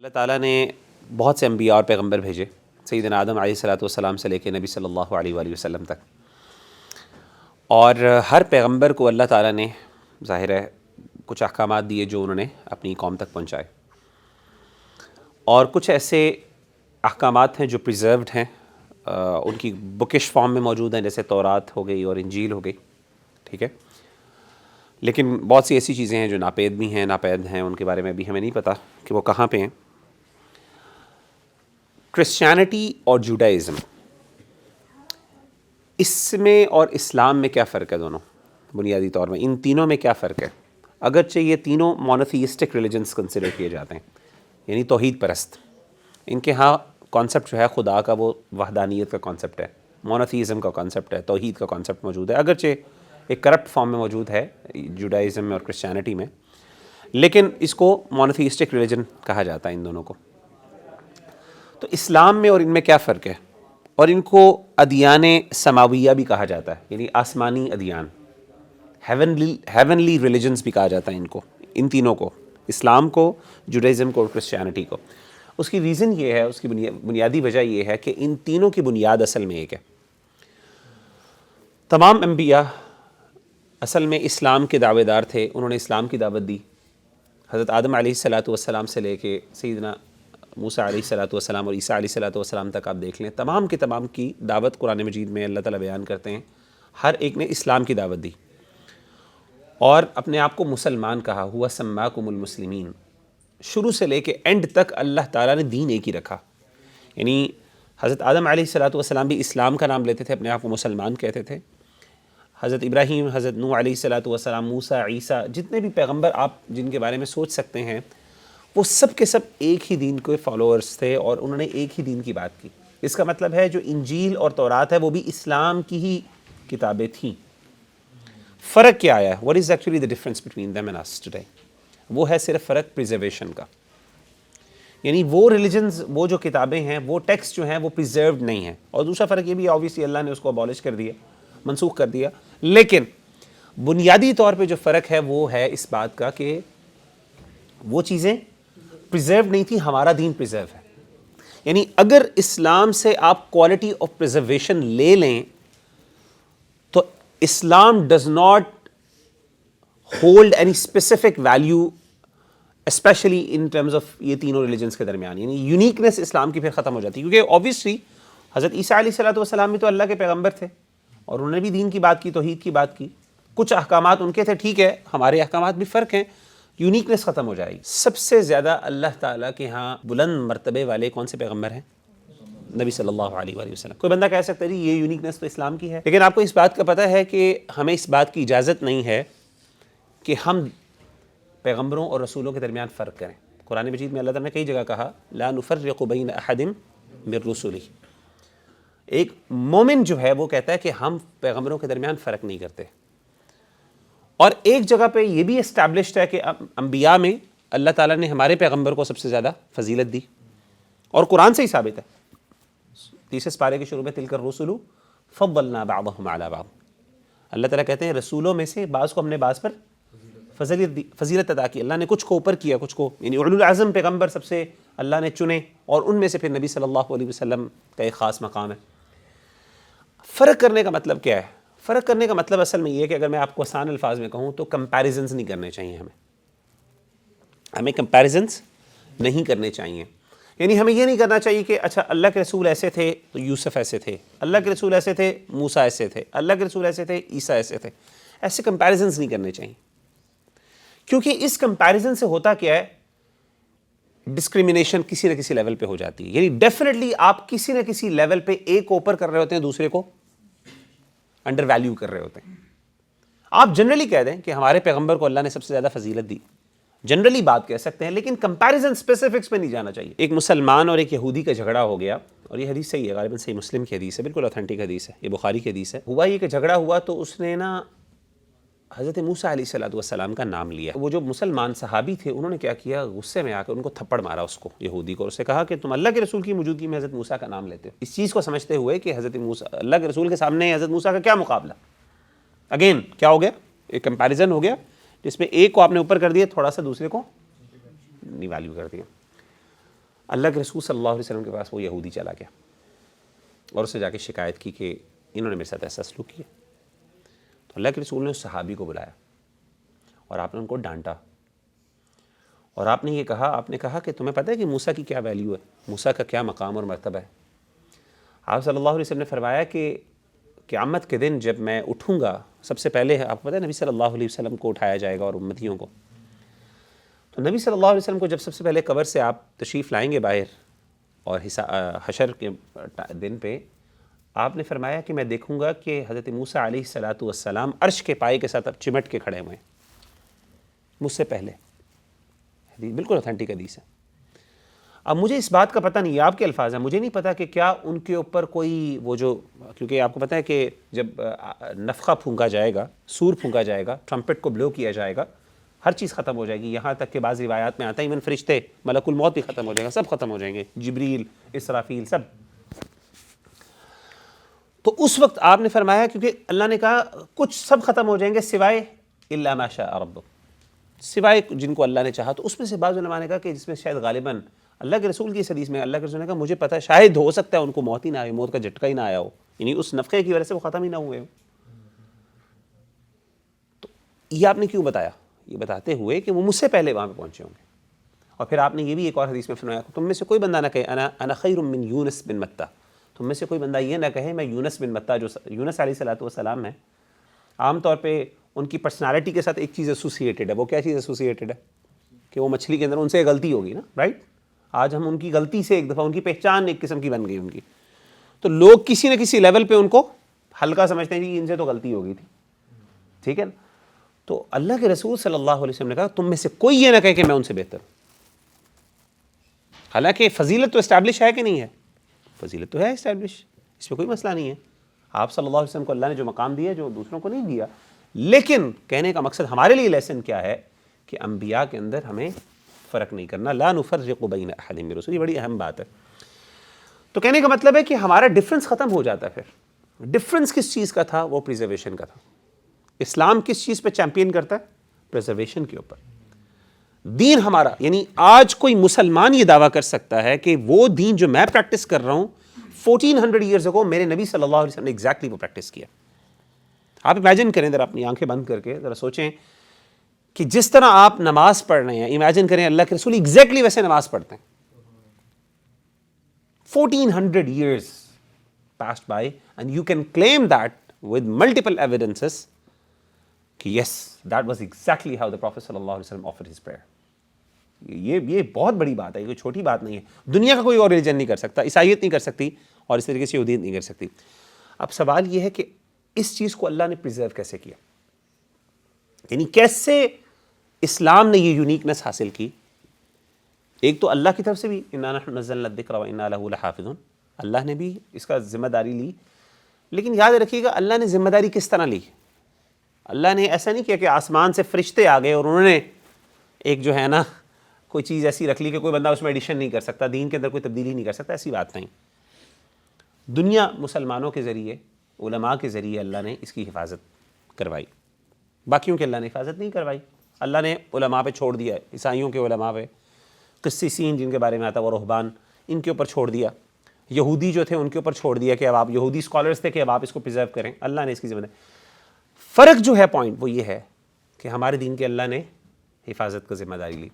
اللہ تعالیٰ نے بہت سے انبیاء اور پیغمبر بھیجے، سیدنا آدم علیہ الصلوۃ والسلام سے لے کے نبی صلی اللہ علیہ وآلہ وسلم تک، اور ہر پیغمبر کو اللہ تعالیٰ نے ظاہر ہے کچھ احکامات دیے جو انہوں نے اپنی قوم تک پہنچائے، اور کچھ ایسے احکامات ہیں جو پریزروڈ ہیں، ان کی بکش فارم میں موجود ہیں، جیسے تورات ہو گئی اور انجیل ہو گئی، ٹھیک ہے، لیکن بہت سی ایسی چیزیں ہیں جو ناپید بھی ہیں، ناپید ہیں، ان کے بارے میں بھی ہمیں نہیں پتہ کہ وہ کہاں پہ ہیں۔ کرسچینٹی اور جوڈائزم، اس میں اور اسلام میں کیا فرق ہے؟ دونوں بنیادی طور میں ان تینوں میں کیا فرق ہے؟ اگرچہ یہ تینوں مونوتھیسٹک ریلیجنس کنسیڈر کیے جاتے ہیں، یعنی توحید پرست، ان کے ہاں کانسیپٹ جو ہے خدا کا وہ وحدانیت کا کانسیپٹ ہے، مونوتھیزم کا کانسیپٹ ہے، توحید کا کانسیپٹ موجود ہے، اگرچہ ایک کرپٹ فارم میں موجود ہے جوڈائزم میں اور کرسچینٹی میں، لیکن اس کو مونوتھیسٹک ریلیجن کہا جاتا ہے ان دونوں کو۔ تو اسلام میں اور ان میں کیا فرق ہے؟ اور ان کو ادیان سماویہ بھی کہا جاتا ہے، یعنی آسمانی ادیان، ہیونلی ریلیجنس بھی کہا جاتا ہے ان کو، ان تینوں کو، اسلام کو، جوڈائزم کو اور کرسچینٹی کو۔ اس کی ریزن یہ ہے، اس کی بنیادی وجہ یہ ہے کہ ان تینوں کی بنیاد اصل میں ایک ہے۔ تمام انبیاء اصل میں اسلام کے دعوے دار تھے، انہوں نے اسلام کی دعوت دی۔ حضرت آدم علیہ الصلوۃ والسلام سے لے کے سیدنا موسیٰ علیہ الصلوۃ والسلام اور عیسیٰ علیہ الصلوۃ والسلام تک آپ دیکھ لیں، تمام کے تمام کی دعوت قرآن مجید میں اللہ تعالیٰ بیان کرتے ہیں، ہر ایک نے اسلام کی دعوت دی اور اپنے آپ کو مسلمان کہا، ہوا سماکم المسلمین۔ شروع سے لے کے اینڈ تک اللہ تعالیٰ نے دین ایک ہی رکھا، یعنی حضرت آدم علیہ الصلوۃ والسلام بھی اسلام کا نام لیتے تھے، اپنے آپ کو مسلمان کہتے تھے۔ حضرت ابراہیم، حضرت نوح علیہ الصلوۃ والسلام، موسیٰ، عیسیٰ، جتنے بھی پیغمبر آپ جن کے بارے میں سوچ سکتے ہیں، وہ سب کے سب ایک ہی دین کے فالوورز تھے اور انہوں نے ایک ہی دین کی بات کی۔ اس کا مطلب ہے جو انجیل اور تورات ہے وہ بھی اسلام کی ہی کتابیں تھیں۔ فرق کیا آیا ہے؟ What is actually the difference between them and us today؟ وہ ہے صرف فرق پریزرویشن کا، یعنی وہ ریلیجنز، وہ جو کتابیں ہیں، وہ ٹیکسٹ جو ہیں وہ پریزروڈ نہیں ہیں، اور دوسرا فرق یہ بھی آبویسلی اللہ نے اس کو ابالش کر دیا، منسوخ کر دیا، لیکن بنیادی طور پہ جو فرق ہے وہ ہے اس بات کا کہ وہ چیزیں پریزرو نہیں تھی، ہمارا دین پریزرو ہے۔ یعنی اگر اسلام سے آپ کوالٹی آف پریزرویشن لے لیں تو Islam does not hold any specific value especially in terms of یہ تینوں ریلیجنس کے درمیان، یعنی یونیکنیس اسلام کی پھر ختم ہو جاتی ہے، کیونکہ آبویسلی حضرت عیسیٰ علیہ الصلوۃ والسلام بھی تو اللہ کے پیغمبر تھے اور انہوں نے بھی دین کی بات کی، توحید کی بات کی، کچھ احکامات ان کے تھے، ٹھیک ہے، ہمارے احکامات بھی فرق ہیں، یونیکنیس ختم ہو جائے گی۔ سب سے زیادہ اللہ تعالیٰ کے ہاں بلند مرتبے والے کون سے پیغمبر ہیں؟ نبی صلی اللہ علیہ وآلہ وسلم۔ کوئی بندہ کہہ سکتا ہے جی یہ یونیکنیس تو اسلام کی ہے، لیکن آپ کو اس بات کا پتہ ہے کہ ہمیں اس بات کی اجازت نہیں ہے کہ ہم پیغمبروں اور رسولوں کے درمیان فرق کریں۔ قرآن مجید میں اللہ تعالیٰ نے کئی جگہ کہا لا نفرق بین احد من رسلہ، ایک مومن جو ہے وہ کہتا ہے کہ ہم پیغمبروں کے درمیان فرق نہیں کرتے، اور ایک جگہ پہ یہ بھی اسٹیبلشڈ ہے کہ انبیاء میں اللہ تعالیٰ نے ہمارے پیغمبر کو سب سے زیادہ فضیلت دی، اور قرآن سے ہی ثابت ہے، 30 پارے کے شروع میں تلک الرسل فضلنا بعضهم علی بعض، اللہ تعالیٰ کہتے ہیں رسولوں میں سے بعض کو ہم نے بعض پر فضیلت ادا کی، اللہ نے کچھ کو اوپر کیا، کچھ کو، یعنی اولو العزم پیغمبر سب سے اللہ نے چنے، اور ان میں سے پھر نبی صلی اللہ علیہ وسلم کا ایک خاص مقام ہے۔ فرق کرنے کا مطلب کیا ہے؟ فرق کرنے کا مطلب اصل میں یہ ہے کہ اگر میں آپ کو آسان الفاظ میں کہوں تو کمپیریزنز نہیں کرنے چاہیے، ہمیں کمپیریزنز نہیں کرنے چاہیے، یعنی ہمیں یہ نہیں کرنا چاہیے کہ اچھا اللہ کے رسول ایسے تھے تو یوسف ایسے تھے، اللہ کے رسول ایسے تھے موسیٰ ایسے تھے، اللہ کے رسول ایسے تھے عیسیٰ ایسے تھے، ایسے کمپیریزنز نہیں کرنے چاہیے، کیونکہ اس کمپیریزن سے ہوتا کیا ہے، ڈسکریمنیشن کسی نہ کسی لیول پہ ہو جاتی ہے، یعنی ڈیفینیٹلی آپ کسی نہ کسی لیول پہ ایک کو اوپر کر رہے ہوتے ہیں، دوسرے کو انڈر ویلیو کر رہے ہوتے ہیں۔ آپ جنرلی کہہ دیں کہ ہمارے پیغمبر کو اللہ نے سب سے زیادہ فضیلت دی، جنرلی بات کہہ سکتے ہیں، لیکن کمپیریزن اسپیسیفکس پہ نہیں جانا چاہیے۔ ایک مسلمان اور ایک یہودی کا جھگڑا ہو گیا، اور یہ حدیث صحیح ہے، غالباً صحیح مسلم کی حدیث ہے، بالکل اوتھینٹک حدیث ہے، یہ بخاری کی حدیث ہے۔ ہوا یہ کہ جھگڑا ہوا تو اس نے نا حضرت موسیٰ علیہ الصلوۃ والسلام کا نام لیا۔ وہ جو مسلمان صحابی تھے انہوں نے کیا کیا، غصے میں آ کر ان کو تھپڑ مارا، اس کو یہودی کو، اور اسے کہا کہ تم اللہ کے رسول کی موجودگی میں حضرت موسیٰ کا نام لیتے ہو، اس چیز کو سمجھتے ہوئے کہ حضرت موسیٰ اللہ کے رسول کے سامنے حضرت موسیٰ کا کیا مقابلہ۔ اگین کیا ہو گیا، ایک کمپیریزن ہو گیا جس میں ایک کو آپ نے اوپر کر دیا، تھوڑا سا دوسرے کو نہیں ویلیو کر دیا۔ اللہ کے رسول صلی اللہ علیہ وسلم کے پاس وہ یہودی چلا گیا اور اسے جا کے شکایت کی کہ انہوں نے میرے ساتھ ایسا سلوک کیا. تو اللہ کے رسول نے اس صحابی کو بلایا اور آپ نے ان کو ڈانٹا اور آپ نے یہ کہا، آپ نے کہا کہ تمہیں پتہ ہے کہ موسیٰ کی کیا ویلیو ہے، موسیٰ کا کیا مقام اور مرتبہ ہے. آپ صلی اللہ علیہ وسلم نے فرمایا کہ قیامت کے دن جب میں اٹھوں گا، سب سے پہلے آپ کو پتہ ہے نبی صلی اللہ علیہ وسلم کو اٹھایا جائے گا اور امتیوں کو. تو نبی صلی اللہ علیہ وسلم کو جب سب سے پہلے قبر سے آپ تشریف لائیں گے باہر اور حشر کے دن پہ، آپ نے فرمایا کہ میں دیکھوں گا کہ حضرت موسیٰ علیہ السلام عرش کے پائے کے ساتھ اب چمٹ کے کھڑے ہوئے ہیں مجھ سے پہلے. حدیث بالکل اوتھینٹک حدیث ہے. اب مجھے اس بات کا پتہ نہیں، یہ آپ کے الفاظ ہیں، مجھے نہیں پتا کہ کیا ان کے اوپر کوئی وہ جو، کیونکہ آپ کو پتہ ہے کہ جب نفخہ پھونکا جائے گا، سور پھونکا جائے گا، ٹرمپٹ کو بلو کیا جائے گا، ہر چیز ختم ہو جائے گی. یہاں تک کہ بعض روایات میں آتا ہے ایون فرشتے، ملک الموت بھی ختم ہو جائے گا، سب ختم ہو جائیں گے، جبریل، اسرافیل، سب. تو اس وقت آپ نے فرمایا کیونکہ اللہ نے کہا کچھ سب ختم ہو جائیں گے سوائے الا ما شاء ربک، سوائے جن کو اللہ نے چاہا. تو اس میں سے بعض علماء نے کہا کہ جس میں شاید غالباً اللہ کے رسول کی اس حدیث میں اللہ کے رسول نے کہا مجھے پتہ ہے شاید ہو سکتا ہے ان کو موت ہی نہ آئی، موت کا جھٹکا ہی نہ آیا ہو، یعنی اس نفخے کی وجہ سے وہ ختم ہی نہ ہوئے ہو. تو یہ آپ نے کیوں بتایا؟ یہ بتاتے ہوئے کہ وہ مجھ سے پہلے وہاں پہ پہنچے ہوں گے. اور پھر آپ نے یہ بھی ایک اور حدیث میں فرمایا تم میں سے کوئی بندہ نہ کہے انا خیر من یونس بن متہ، تم میں سے کوئی بندہ یہ نہ کہے میں یونس بن متہ، جو یونس علیہ السلام ہے. عام طور پہ ان کی پرسنالٹی کے ساتھ ایک چیز ایسوسیٹڈ ہے. وہ کیا چیز ایسوسیٹڈ ہے؟ کہ وہ مچھلی کے اندر ان سے غلطی ہوگی نا، رائٹ. آج ہم ان کی غلطی سے ایک دفعہ ان کی پہچان ایک قسم کی بن گئی ان کی، تو لوگ کسی نہ کسی لیول پہ ان کو ہلکا سمجھتے ہیں جی ان سے تو غلطی ہو گئی تھی، ٹھیک ہے نا. تو اللہ کے رسول صلی اللہ علیہ وسلم نے کہا تم میں سے کوئی یہ نہ کہے کہ میں ان سے بہتر ہوں. حالانکہ فضیلت تو اسٹیبلش ہے کہ نہیں ہے؟ فضیلت تو ہے اسٹیبلش، اس میں کوئی مسئلہ نہیں ہے. آپ صلی اللہ علیہ وسلم کو اللہ نے جو مقام دیا جو دوسروں کو نہیں دیا. لیکن کہنے کا مقصد ہمارے لیے لیسن کیا ہے کہ انبیاء کے اندر ہمیں فرق نہیں کرنا. لا نفرق بین احد من رسل، یہ بڑی اہم بات ہے. تو کہنے کا مطلب ہے کہ ہمارا ڈفرنس ختم ہو جاتا ہے. پھر ڈفرنس کس چیز کا تھا؟ وہ پریزرویشن کا تھا. اسلام کس چیز پہ چیمپئن کرتا ہے؟ پریزرویشن کے اوپر. دین ہمارا، یعنی آج کوئی مسلمان یہ دعویٰ کر سکتا ہے کہ وہ دین جو میں پریکٹس کر رہا ہوں 1400 ایئرز اگو میرے نبی صلی اللہ علیہ وسلم نے ایگزیکٹلی وہ پریکٹس کیا. آپ امیجن کریں، ذرا اپنی آنکھیں بند کر کے ذرا سوچیں کہ جس طرح آپ نماز پڑھ رہے ہیں، امیجن کریں اللہ کے رسول ایگزیکٹلی ویسے نماز پڑھتے ہیں. 1400 years passed by and you can claim that with multiple evidences کہ yes, that was exactly how the Prophet صلی اللہ علیہ وسلم offered his prayer. یہ بہت بڑی بات ہے، یہ کوئی چھوٹی بات نہیں ہے. دنیا کا کوئی اور ریلیجن نہیں کر سکتا، عیسائیت نہیں کر سکتی اور اس طریقے سے یہودیت نہیں کر سکتی. اب سوال یہ ہے کہ اس چیز کو اللہ نے پریزرو کیسے کیا، یعنی کیسے اسلام نے یہ یونیکنس حاصل کی. ایک تو اللہ کی طرف سے بھی انا نحن نزلنا الذکر وانا لہ لحافظون، اللہ نے بھی اس کا ذمہ داری لی. لیکن یاد رکھیے گا اللہ نے ذمہ داری کس طرح لی. اللہ نے ایسا نہیں کیا کہ آسمان سے فرشتے آ گئے اور انہوں نے ایک جو ہے نا کوئی چیز ایسی رکھ لی کہ کوئی بندہ اس میں ایڈیشن نہیں کر سکتا، دین کے اندر کوئی تبدیلی نہیں کر سکتا. ایسی بات نہیں. دنیا مسلمانوں کے ذریعے، علماء کے ذریعے اللہ نے اس کی حفاظت کروائی. باقیوں کے اللہ نے حفاظت نہیں کروائی. اللہ نے علماء پہ چھوڑ دیا، عیسائیوں کے علماء پہ، قسیسین جن کے بارے میں آتا ہے وہ رہبان، ان کے اوپر چھوڑ دیا. یہودی جو تھے ان کے اوپر چھوڑ دیا کہ اب آپ یہودی اسکالرس تھے کہ اب آپ اس کو پریزرو کریں. اللہ نے اس کی ذمہ داری. فرق جو ہے پوائنٹ وہ یہ ہے کہ ہمارے دین کے اللہ نے حفاظت کا ذمہ داری لی.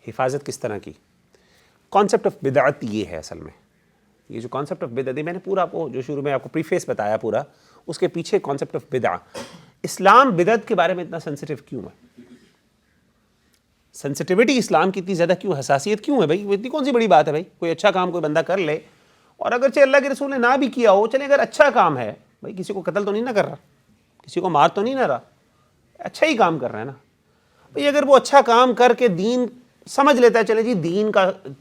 حفاظت کس طرح کی؟ کانسیپٹ آف بدعت یہ ہے اصل میں. یہ جو کانسیپٹ آف بدعت میں نے پورا آپ کو جو شروع میں آپ کو پریفیس بتایا پورا، اس کے پیچھے کانسیپٹ آف بدع. اسلام بدعت کے بارے میں اتنا سینسٹیو کیوں ہے؟ سینسٹیوٹی اسلام کی اتنی زیادہ کیوں، حساسیت کیوں ہے بھائی؟ وہ اتنی کون سی بڑی بات ہے بھائی؟ کوئی اچھا کام کوئی بندہ کر لے، اور اگرچہ اللہ کے رسول نے نہ بھی کیا ہو، چلے اگر اچھا کام ہے بھائی، کسی کو قتل تو نہیں نہ کر رہا، کسی کو مار تو نہیں نہ رہا، اچھا ہی کام کر رہا ہے نا بھائی. اگر وہ اچھا کام کر کے دین سمجھ لیتا ہے، چلے جی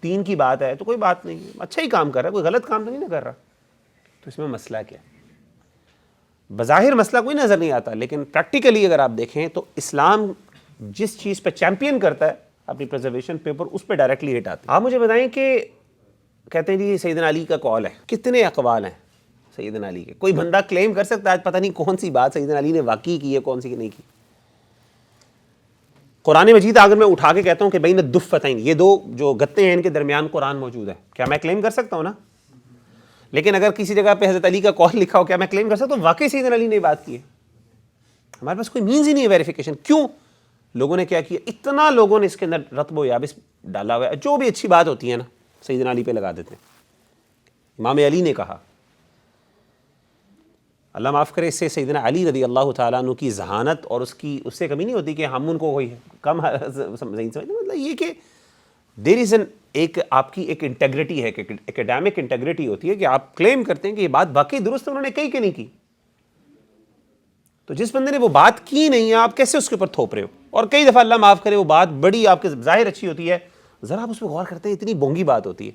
دین کی بات ہے تو کوئی بات نہیں، اچھا ہی کام کر رہا ہے، کوئی غلط کام تو نہیں نہ کر رہا. تو اس میں مسئلہ کیا ہے؟ بظاہر مسئلہ کوئی نظر نہیں آتا، لیکن پریکٹیکلی اگر آپ دیکھیں تو اسلام جس چیز پہ چیمپئن کرتا ہے اپنی پریزرویشن پیپر، اس پہ ڈائریکٹلی ہٹ آتے ہیں. آپ مجھے بتائیں کہ کہتے ہیں جی سیدنا علی کا قول ہے، کتنے اقوال ہیں سیدنا علی کے؟ کوئی بندہ کلیم کر سکتا ہے آج پتہ نہیں کون سی بات سیدنا علی نے واقعی کی ہے، کون سی کی نہیں کی؟ قرآن مجید اگر میں اٹھا کے کہتا ہوں کہ بین الدفتین، یہ دو جو گتے ہیں ان کے درمیان قرآن موجود ہے، کیا میں کلیم کر سکتا ہوں نا؟ لیکن اگر کسی جگہ پہ حضرت علی کا قول لکھا ہو، کیا میں کلیم کر سکتا ہوں واقعی سیدنا علی نے بات کی ہے؟ ہمارے پاس کوئی مینز ہی نہیں ہے ویریفیکیشن. کیوں؟ لوگوں نے کیا کیا، اتنا لوگوں نے اس کے اندر رطب و یابس ڈالا ہوا ہے. جو بھی اچھی بات ہوتی ہے نا سیدنا علی پہ لگا دیتے ہیں. امام علی نے کہا، اللہ معاف کرے، اس سے سیدنا علی رضی اللہ تعالیٰ عنہ کی ذہانت اور اس سے کمی نہیں ہوتی کہ ہم ان کو کوئی کم نہیں سمجھتے. مطلب یہ کہ دیر از ایک آپ کی ایک انٹیگریٹی ہے، کہ ایکیڈیمک انٹیگریٹی ہوتی ہے کہ آپ کلیم کرتے ہیں کہ یہ بات واقعی درست ہے، انہوں نے کہی کہ نہیں کی. تو جس بندے نے وہ بات کی نہیں ہے، آپ کیسے اس کے اوپر تھوپ رہے ہو؟ اور کئی دفعہ اللہ معاف کرے وہ بات بڑی آپ کے ظاہر اچھی ہوتی ہے، ذرا آپ اس پہ غور کرتے ہیں اتنی بونگی بات ہوتی ہے،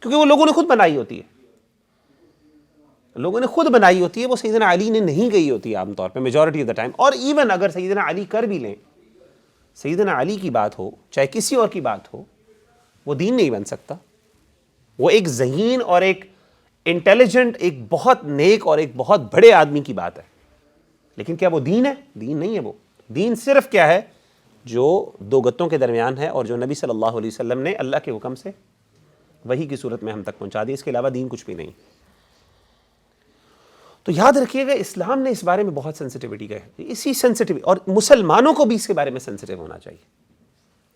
کیونکہ وہ لوگوں نے خود بنائی ہوتی ہے. لوگوں نے خود بنائی ہوتی ہے، وہ سیدنا علی نے نہیں کہی ہوتی ہے عام طور پہ میجورٹی آف دا ٹائم. اور ایون اگر سیدنا علی کر بھی لیں، سیدنا علی کی بات ہو چاہے کسی اور کی بات ہو، وہ دین نہیں بن سکتا. وہ ایک ذہین اور ایک انٹیلیجنٹ، ایک بہت نیک اور ایک بہت بڑے آدمی کی بات ہے، لیکن کیا وہ دین ہے؟ دین نہیں ہے. وہ دین صرف کیا ہے؟ جو دو گتوں کے درمیان ہے، اور جو نبی صلی اللہ علیہ وسلم نے اللہ کے حکم سے وحی کی صورت میں ہم تک پہنچا دی. اس کے علاوہ دین کچھ بھی نہیں. تو یاد رکھیے گا، اسلام نے اس بارے میں بہت سینسٹیوٹی کا ہے، اسی سینسٹیوٹی، اور مسلمانوں کو بھی اس کے بارے میں سینسٹیو ہونا چاہیے.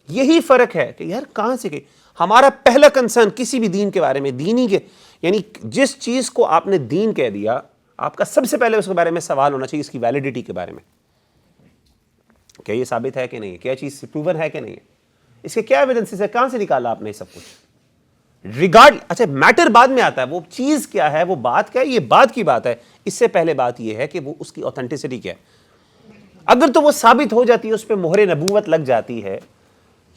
یہی فرق ہے کہ یار کہاں سے کہ ہمارا پہلا کنسرن کسی بھی دین کے بارے میں، دینی کے یعنی جس چیز کو آپ نے دین کہہ دیا، آپ کا سب سے پہلے اس کے بارے میں سوال ہونا چاہیے اس کی ویلیڈیٹی کے بارے میں. کیا یہ ثابت ہے کہ نہیں ہے؟ کیا چیز پروون ہے کہ نہیں ہے؟ اس کے کیا ایویڈنسز ہے؟ کہاں سے نکالا آپ نے سب کچھ؟ ریگارڈ اچھا میٹر بعد میں آتا ہے، وہ چیز کیا ہے، وہ بات کیا ہے، یہ بات کی بات ہے. اس سے پہلے بات یہ ہے کہ وہ اس کی اوتھینٹسٹی کیا ہے. اگر تو وہ ثابت ہو جاتی ہے، اس پہ مہر نبوت لگ جاتی ہے،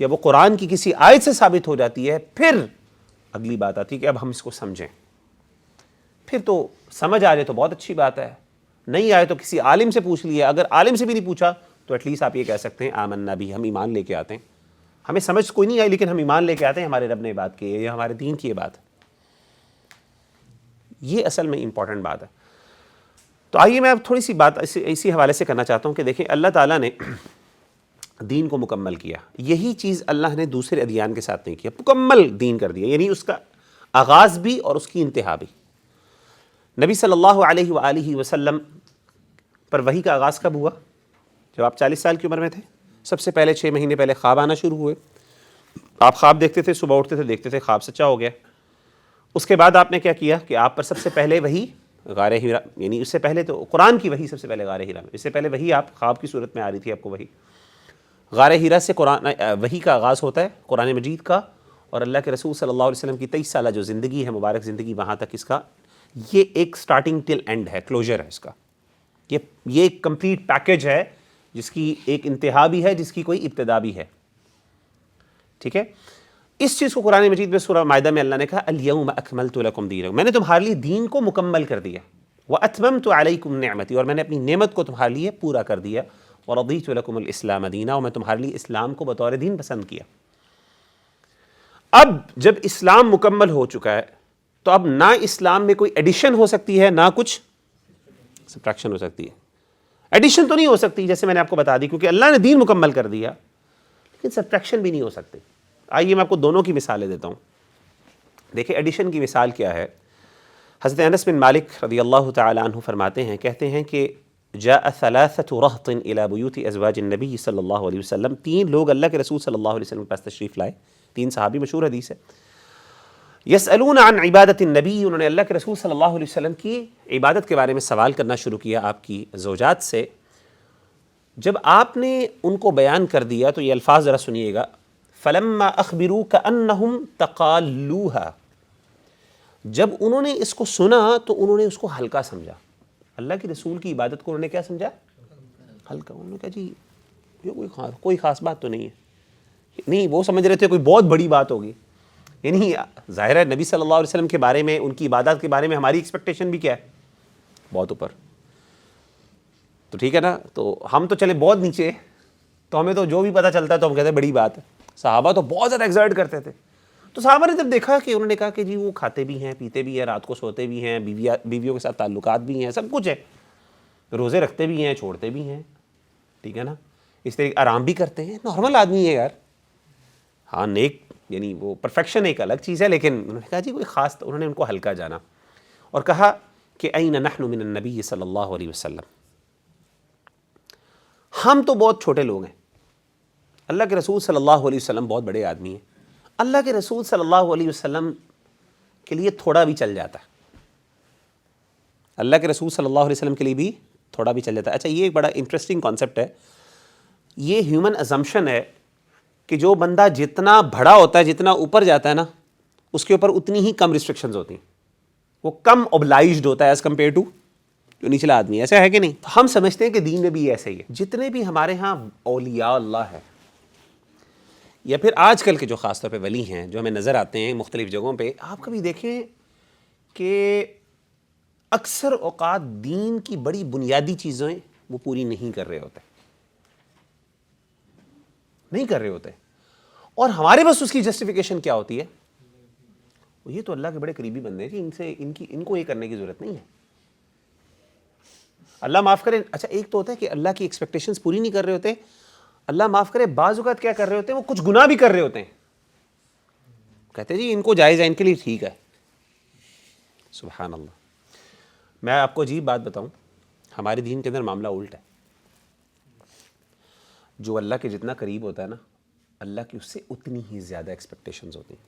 یا وہ قرآن کی کسی آیت سے ثابت ہو جاتی ہے، پھر اگلی بات آتی ہے کہ اب ہم اس کو سمجھیں. پھر تو سمجھ آ جائے تو بہت اچھی بات ہے، نہیں آئے تو کسی عالم سے پوچھ لیا. اگر عالم سے بھی نہیں پوچھا تو ایٹ لیسٹ آپ یہ کہہ سکتے ہیں آمنا بھی، ہم ایمان لے کے آتے ہیں. ہمیں سمجھ کوئی نہیں آئی لیکن ہم ایمان لے کے آتے ہیں، ہمارے رب نے بات کی ہے، یہ ہمارے دین کی یہ بات ہے. یہ اصل میں امپورٹنٹ بات ہے. تو آئیے میں اب تھوڑی سی بات اسی حوالے سے کرنا چاہتا ہوں کہ دیکھیں اللہ تعالیٰ نے دین کو مکمل کیا. یہی چیز اللہ نے دوسرے ادیان کے ساتھ نہیں کیا، مکمل دین کر دیا، یعنی اس کا آغاز بھی اور اس کی انتہا بھی. نبی صلی اللہ علیہ وآلہ وسلم پر وحی کا آغاز کب ہوا؟ جب آپ 40 سال کی عمر میں تھے. سب سے پہلے 6 مہینے پہلے خواب آنا شروع ہوئے. آپ خواب دیکھتے تھے، صبح اٹھتے تھے دیکھتے تھے خواب سچا ہو گیا. اس کے بعد آپ نے کیا کیا کہ آپ پر سب سے پہلے وحی غار ہیرا، یعنی اس سے پہلے تو قرآن کی وحی سب سے پہلے غار ہیرا میں، اس سے پہلے وحی آپ خواب کی صورت میں آ رہی تھی آپ کو وحی. غار ہیرا سے قرآن وحی کا آغاز ہوتا ہے قرآن مجید کا، اور اللہ کے رسول صلی اللہ علیہ وسلم کی 23 سالہ جو زندگی ہے، مبارک زندگی، وہاں تک اس کا یہ ایک سٹارٹنگ ٹل اینڈ ہے، کلوجر ہے اس کا. یہ ایک کمپلیٹ پیکج ہے جس کی ایک انتہا بھی ہے، جس کی کوئی ابتدا بھی ہے. ٹھیک ہے. اس چیز کو قرآن مجید میں سورہ مائدہ میں اللہ نے کہا الیوم اکملت لکم دینکم، میں نے تمہارے لیے دین کو مکمل کر دیا. واتممت علیکم نعمتی، اور میں نے اپنی نعمت کو تمہارے لیے پورا کر دیا. ورضیت لکم الاسلام دینا، اور میں تمہارے لیے اسلام کو بطور دین پسند کیا. اب جب اسلام مکمل ہو چکا ہے تو اب نہ اسلام میں کوئی ایڈیشن ہو سکتی ہے، نہ کچھ سبٹریکشن ہو سکتی ہے. ایڈیشن تو نہیں ہو سکتی جیسے میں نے آپ کو بتا دی، کیونکہ اللہ نے دین مکمل کر دیا، لیکن سبٹریکشن بھی نہیں ہو سکتی. آئیے میں آپ کو دونوں کی مثالیں دیتا ہوں. دیکھیں ایڈیشن کی مثال کیا ہے. حضرت انس بن مالک رضی اللہ تعالی عنہ فرماتے ہیں، کہتے ہیں کہ جاء ثلاثة رهط الى بیوت ازواج النبی صلی اللہ علیہ وسلم، 3 لوگ اللہ کے رسول صلی اللہ علیہ وسلم کے پاس تشریف لائے، 3 صحابی، مشہور حدیث ہے. یسألون عن عبادت النبی، انہوں نے اللہ کے رسول صلی اللہ علیہ وسلم کی عبادت کے بارے میں سوال کرنا شروع کیا آپ کی زوجات سے. جب آپ نے ان کو بیان کر دیا تو یہ الفاظ ذرا سنیے گا. فلما اخبروا كأنهم تقالوها، جب انہوں نے اس کو سنا تو انہوں نے اس کو ہلکا سمجھا. اللہ کے رسول کی عبادت کو انہوں نے کیا سمجھا؟ ہلکا. انہوں نے کہا جی یہ کوئی خاص بات تو نہیں ہے. نہیں، وہ سمجھ رہے تھے کوئی بہت بڑی بات ہوگی. یعنی ظاہر ہے نبی صلی اللہ علیہ وسلم کے بارے میں، ان کی عبادت کے بارے میں ہماری ایکسپیکٹیشن بھی کیا ہے؟ بہت اوپر. تو ٹھیک ہے نا، تو ہم تو چلے بہت نیچے، تو ہمیں تو جو بھی پتہ چلتا ہے تو ہم کہتے ہیں بڑی بات ہے. صحابہ تو بہت زیادہ ایگزرٹ کرتے تھے. تو صحابہ نے جب دیکھا کہ انہوں نے کہا کہ جی وہ کھاتے بھی ہیں، پیتے بھی ہیں، رات کو سوتے بھی ہیں، بیویوں کے ساتھ تعلقات بھی ہیں، سب کچھ ہے، روزے رکھتے بھی ہیں، چھوڑتے بھی ہیں، ٹھیک ہے نا، اس طریقے آرام بھی کرتے ہیں, نارمل آدمی ہے یار. ہاں نیک یعنی وہ پرفیکشن ایک الگ چیز ہے, لیکن انہوں نے کہا جی کوئی خاص, انہوں نے ان کو ہلکا جانا اور کہا کہ این نحن من النبی صلی اللہ علیہ وسلم, ہم تو بہت چھوٹے لوگ ہیں, اللہ کے رسول صلی اللہ علیہ وسلم بہت بڑے آدمی ہیں, اللہ کے رسول صلی اللہ علیہ وسلم کے لیے تھوڑا بھی چل جاتا ہے, اللہ کے رسول صلی اللہ علیہ وسلم کے لیے بھی تھوڑا بھی چل جاتا ہے. اچھا یہ ایک بڑا انٹرسٹنگ کانسیپٹ ہے, یہ ہیومن ازمپشن ہے کہ جو بندہ جتنا بڑا ہوتا ہے, جتنا اوپر جاتا ہے نا, اس کے اوپر اتنی ہی کم ریسٹرکشنز ہوتی ہیں, وہ کم اوبلائزڈ ہوتا ہے ایز کمپیئر ٹو جو نچلا آدمی ہے. ایسا ہے کہ نہیں؟ ہم سمجھتے ہیں کہ دین میں بھی ایسا ہی ہے. جتنے بھی ہمارے ہاں اولیاء اللہ ہے یا پھر آج کل کے جو خاص طور پہ ولی ہیں جو ہمیں نظر آتے ہیں مختلف جگہوں پہ, آپ کبھی دیکھیں کہ اکثر اوقات دین کی بڑی بنیادی چیزیں وہ پوری نہیں کر رہے ہوتے, نہیں کر رہے ہوتے, اور ہمارے بس اس کی جسٹیفیکیشن کیا ہوتی ہے, یہ تو اللہ کے بڑے قریبی بندے ہیں جی, ان کو یہ کرنے کی ضرورت نہیں ہے, اللہ معاف کرے. اچھا ایک تو ہوتا ہے کہ اللہ کی ایکسپیکٹیشنز پوری نہیں کر رہے ہوتے, اللہ معاف کرے بعض اوقات کیا کر رہے ہوتے ہیں, وہ کچھ گناہ بھی کر رہے ہوتے ہیں, کہتے ہیں جی ان کو جائز ہے, ان کے لیے ٹھیک ہے. سبحان اللہ. میں آپ کو عجیب بات بتاؤں, ہمارے دین کے اندر معاملہ الٹ ہے. جو اللہ کے جتنا قریب ہوتا ہے نا, اللہ کی اس سے اتنی ہی زیادہ ایکسپیکٹیشنز ہوتی ہیں,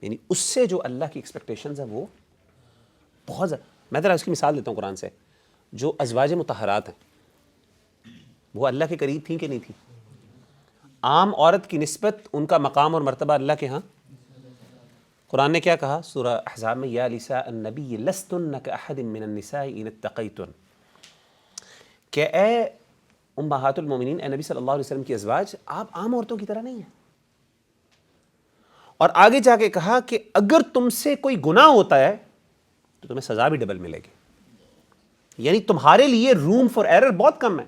یعنی اس سے جو اللہ کی ایکسپیکٹیشنز ہیں وہ بہت زیادہ. میں ذرا اس کی مثال دیتا ہوں قرآن سے. جو ازواج مطہرات ہیں وہ اللہ کے قریب تھیں کہ نہیں تھیں؟ عام عورت کی نسبت ان کا مقام اور مرتبہ اللہ کے ہاں, قرآن نے کیا کہا سورہ احزاب میں, یا نساء النبی لستن کاحد من النساء ان اتقیتن, کہ اے امہات المومنین, اے نبی صلی اللہ علیہ وسلم کی ازواج, آپ عام عورتوں کی طرح نہیں ہیں. اور آگے جا کے کہا کہ اگر تم سے کوئی گناہ ہوتا ہے تو تمہیں سزا بھی ڈبل ملے گی, یعنی تمہارے لیے روم فار ایرر بہت کم ہے.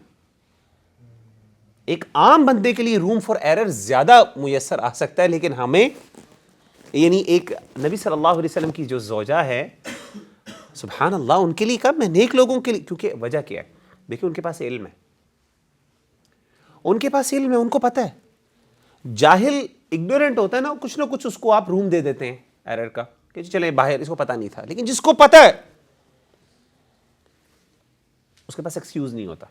ایک عام بندے کے لیے روم فار ایرر زیادہ میسر آ سکتا ہے, لیکن ہمیں یعنی ایک نبی صلی اللہ علیہ وسلم کی جو زوجہ ہے, سبحان اللہ, ان کے لیے کب میں نیک لوگوں کے لیے, کیونکہ وجہ کیا ہے, دیکھیں ان کے پاس علم ہے, ان کے پاس علم ہے, ان کو پتہ ہے. جاہل اگنورنٹ ہوتا ہے نا, کچھ نہ کچھ اس کو آپ روم دے دیتے ہیں ایرر کا, کہ چلیں باہر, اس کو پتہ نہیں تھا. لیکن جس کو پتہ ہے اس کے پاس ایکسکیوز نہیں ہوتا.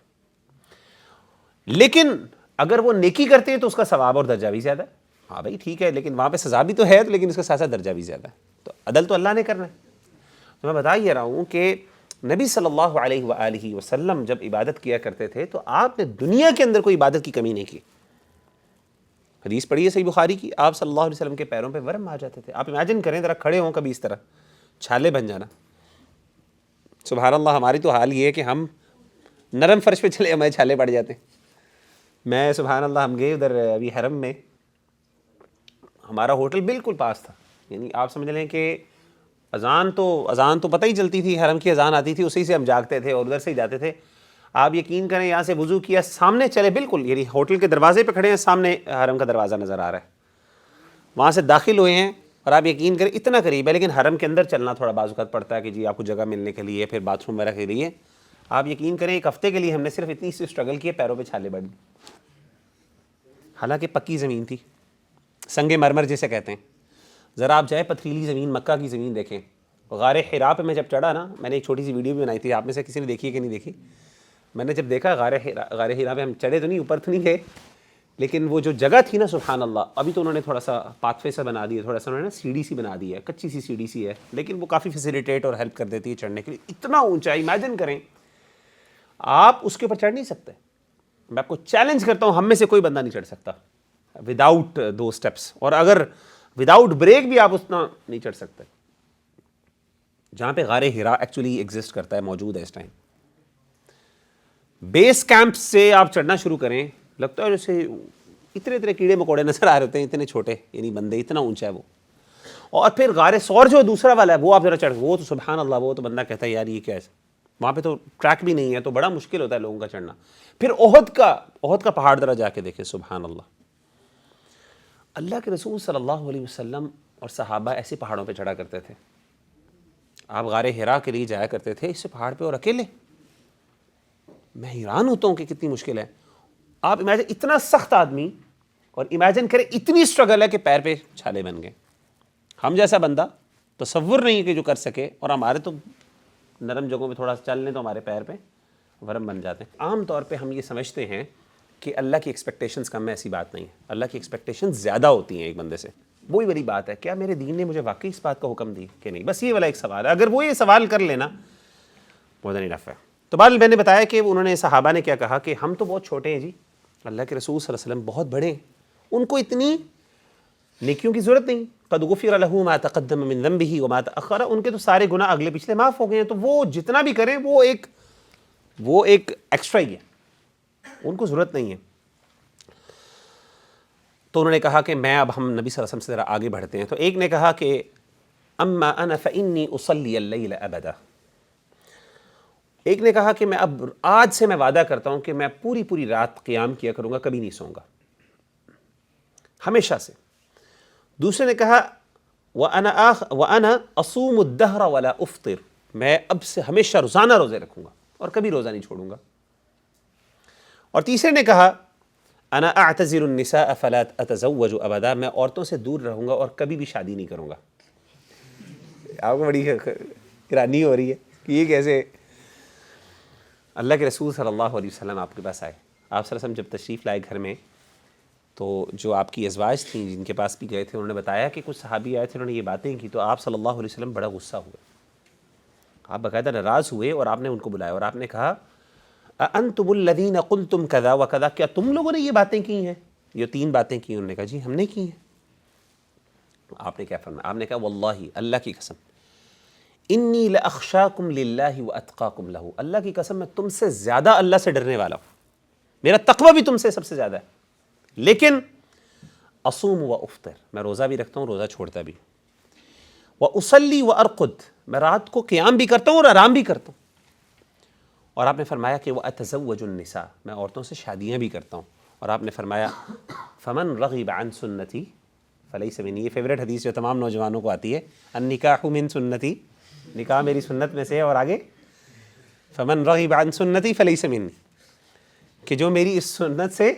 لیکن اگر وہ نیکی کرتے ہیں تو اس کا ثواب اور درجہ بھی زیادہ ہے. ہاں بھائی ٹھیک ہے, لیکن وہاں پہ سزا بھی تو ہے, لیکن اس کا ساتھ ساتھ درجہ بھی زیادہ ہے. تو عدل تو اللہ نے کرنا ہے. تو میں بتا یہ رہا ہوں کہ نبی صلی اللہ علیہ وآلہ وسلم جب عبادت کیا کرتے تھے تو آپ نے دنیا کے اندر کوئی عبادت کی کمی نہیں کی. حدیث پڑھی ہے صحیح بخاری کی, آپ صلی اللہ علیہ وسلم کے پیروں پہ ورم آ جاتے تھے. آپ امیجن کریں ذرا, کھڑے ہوں کبھی اس طرح, چھالے بن جانا. سبحان اللہ, ہماری تو حال یہ ہے کہ ہم نرم فرش پہ چلے ہمارے چھالے پڑ جاتے ہیں. میں سبحان اللہ, ہم گئے ادھر ابھی حرم میں, ہمارا ہوٹل بالکل پاس تھا, یعنی آپ سمجھ لیں کہ اذان تو پتہ ہی چلتی تھی, حرم کی اذان آتی تھی, اسی سے ہم جاگتے تھے اور ادھر سے ہی جاتے تھے. آپ یقین کریں, یہاں سے وضو کیا, سامنے چلے بالکل, یعنی ہوٹل کے دروازے پہ کھڑے ہیں, سامنے حرم کا دروازہ نظر آ رہا ہے, وہاں سے داخل ہوئے ہیں, اور آپ یقین کریں اتنا قریب ہے. لیکن حرم کے اندر چلنا تھوڑا بعض اوقات پڑتا ہے کہ جی آپ کو جگہ ملنے کے لیے, پھر باتھ روم وغیرہ کے لیے. آپ یقین کریں ایک ہفتے کے لیے ہم نے صرف اتنی سی اسٹرگل کیے, پیروں پہ چھالے بڑھ گئے, حالانکہ پکی زمین تھی, سنگ مرمر جسے کہتے ہیں. ذرا آپ جائیں پتھریلی زمین, مکہ کی زمین دیکھیں. غار حرا پہ میں جب چڑھا نا, میں نے ایک چھوٹی سی ویڈیو بھی بنائی تھی, آپ میں سے کسی نے دیکھی ہے کہ نہیں دیکھی. میں نے جب دیکھا غار حرا پہ ہم چڑھے تو نہیں, اوپر تو نہیں گئے, لیکن وہ جو جگہ تھی نا, سبحان اللہ, ابھی تو انہوں نے تھوڑا سا پاتھ وے سا بنا دیا, تھوڑا سا انہوں نے سیڑھی سی بنا دی ہے, کچی سی سیڑھی سی ہے, لیکن وہ کافی فیسیلیٹیٹ اور ہیلپ کر دیتی ہے چڑھنے کے لیے. اتنا اونچا, امیجن کریں آپ اس کے اوپر چڑھ نہیں سکتے. میں آپ کو چیلنج کرتا ہوں, ہم میں سے کوئی بندہ نہیں چڑھ سکتا وداؤٹ دو اسٹیپس, اور اگر وداؤٹ بریک بھی آپ اتنا نہیں چڑھ سکتے. جہاں پہ غار حرا ایکچولی ایگزسٹ کرتا ہے, موجود ہے اس ٹائم, بیس کیمپ سے آپ چڑھنا شروع کریں, لگتا ہے جیسے اتنے کیڑے مکوڑے نظر آ رہے ہوتے ہیں, اتنے چھوٹے یعنی بندے, اتنا اونچا ہے وہ. اور پھر غار ثور جو دوسرا والا ہے وہ آپ ذرا چڑھ, وہ تو سبحان اللہ, وہ تو بندہ کہتا ہے یار یہ کیا ہے, وہاں پہ تو ٹریک بھی نہیں ہے, تو بڑا مشکل ہوتا ہے لوگوں کا چڑھنا. پھر احد کا پہاڑ ذرا جا کے دیکھیں, سبحان اللہ. اللہ کے رسول صلی اللہ علیہ وسلم اور صحابہ ایسے پہاڑوں پہ چڑھا کرتے تھے. آپ غار حرا کے لیے جایا کرتے تھے اس سے پہاڑ پہ, اور اکیلے. میں حیران ہوتا ہوں کہ کتنی مشکل ہے. آپ امیجن اتنا سخت آدمی، اور امیجن کریں اتنی اسٹرگل ہے کہ پیر پہ چھالے بن گئے. ہم جیسا بندہ تصور نہیں ہے کہ جو کر سکے، اور ہمارے تو نرم جگہوں پہ تھوڑا سا چل لیں تو ہمارے پیر پہ ورم بن جاتے ہیں. عام طور پہ ہم یہ سمجھتے ہیں کہ اللہ کی ایکسپیکٹیشنز کم ہے، ایسی بات نہیں ہے. اللہ کی ایکسپیکٹیشنز زیادہ ہوتی ہیں ایک بندے سے. وہی بڑی بات ہے، کیا میرے دین نے مجھے واقعی اس بات کا حکم دی کہ نہیں؟ بس یہ والا ایک سوال ہے. اگر وہ یہ سوال کر لینا مور دین انف ہے. تو بعد میں نے بتایا کہ انہوں نے، صحابہ نے کیا کہا کہ ہم تو بہت چھوٹے ہیں جی، اللہ کے رسول صلی اللہ علیہ وسلم بہت بڑے ہیں، ان کو اتنی نیکیوں کی ضرورت نہیں. قد غفر له ما تقدم من ذنبه وما تأخر، ان کے تو سارے گناہ اگلے پچھلے معاف ہو گئے ہیں، تو وہ جتنا بھی کریں وہ ایک ایکسٹرا ہی ہے، ان کو ضرورت نہیں ہے. تو انہوں نے کہا کہ میں، اب ہم نبی صلی اللہ علیہ وسلم سے ذرا آگے بڑھتے ہیں. تو ایک نے کہا کہ اما انا فانی اصلی اللیل ابدا. ایک نے کہا کہ میں اب آج سے میں وعدہ کرتا ہوں کہ میں پوری رات قیام کیا کروں گا، کبھی نہیں سوں گا، ہمیشہ سے. دوسرے نے کہا وَأَنَا أَصُومُ الدَّهْرَ وَلَا أُفْطِرُ، میں اب سے ہمیشہ روزانہ روزے رکھوں گا اور کبھی روزہ نہیں چھوڑوں گا. اور تیسرے نے کہا أَنَا أَعْتَزِلُ النِّسَاءَ فَلَا أَتَزَوَّجُ أَبَدًا، میں عورتوں سے دور رہوں گا اور کبھی بھی شادی نہیں کروں گا. آپ کو بڑی حیرانی ہو رہی ہے کہ یہ کیسے؟ اللہ کے رسول صلی اللہ علیہ وسلم آپ کے پاس آئے. آپ صلی اللہ علیہ وسلم جب تشریف لائے گھر میں، تو جو آپ کی ازواج تھیں جن کے پاس بھی گئے تھے، انہوں نے بتایا کہ کچھ صحابی آئے تھے، انہوں نے یہ باتیں کی. تو آپ صلی اللہ علیہ وسلم بڑا غصہ ہوئے، آپ باقاعدہ ناراض ہوئے، اور آپ نے ان کو بلایا اور آپ نے کہا اَأَنْتُمُ الَّذِينَ قُلْتُمْ كَذَا وَكَذَا، کیا تم لوگوں نے یہ باتیں کی ہیں؟ یہ 3 باتیں کی. انہوں نے کہا جی ہم نے کی ہیں. آپ نے کیا فرمایا؟ آپ نے کہا واللہ، اللہ کی قسم، انی لأخشاکم للہ واتقاکم لہ، اللہ کی قسم میں تم سے زیادہ اللہ سے ڈرنے والا ہوں، میرا تقوی بھی تم سے سب سے زیادہ ہے. لیکن اصوم و افطر، میں روزہ بھی رکھتا ہوں، روزہ چھوڑتا بھی. واصلی وارقد، میں رات کو قیام بھی کرتا ہوں اور آرام بھی کرتا ہوں. اور آپ نے فرمایا کہ واتزوج النساء، میں عورتوں سے شادیاں بھی کرتا ہوں. اور آپ نے فرمایا فمن رغب عن سنتی فلیس منی، یہ فیوریٹ حدیث جو تمام نوجوانوں کو آتی ہے، النکاح من سنتی، نکاح میری سنت میں سے ہے. اور آگے فمن رغب عن سنتی فلیس منی، کہ جو میری اس سنت سے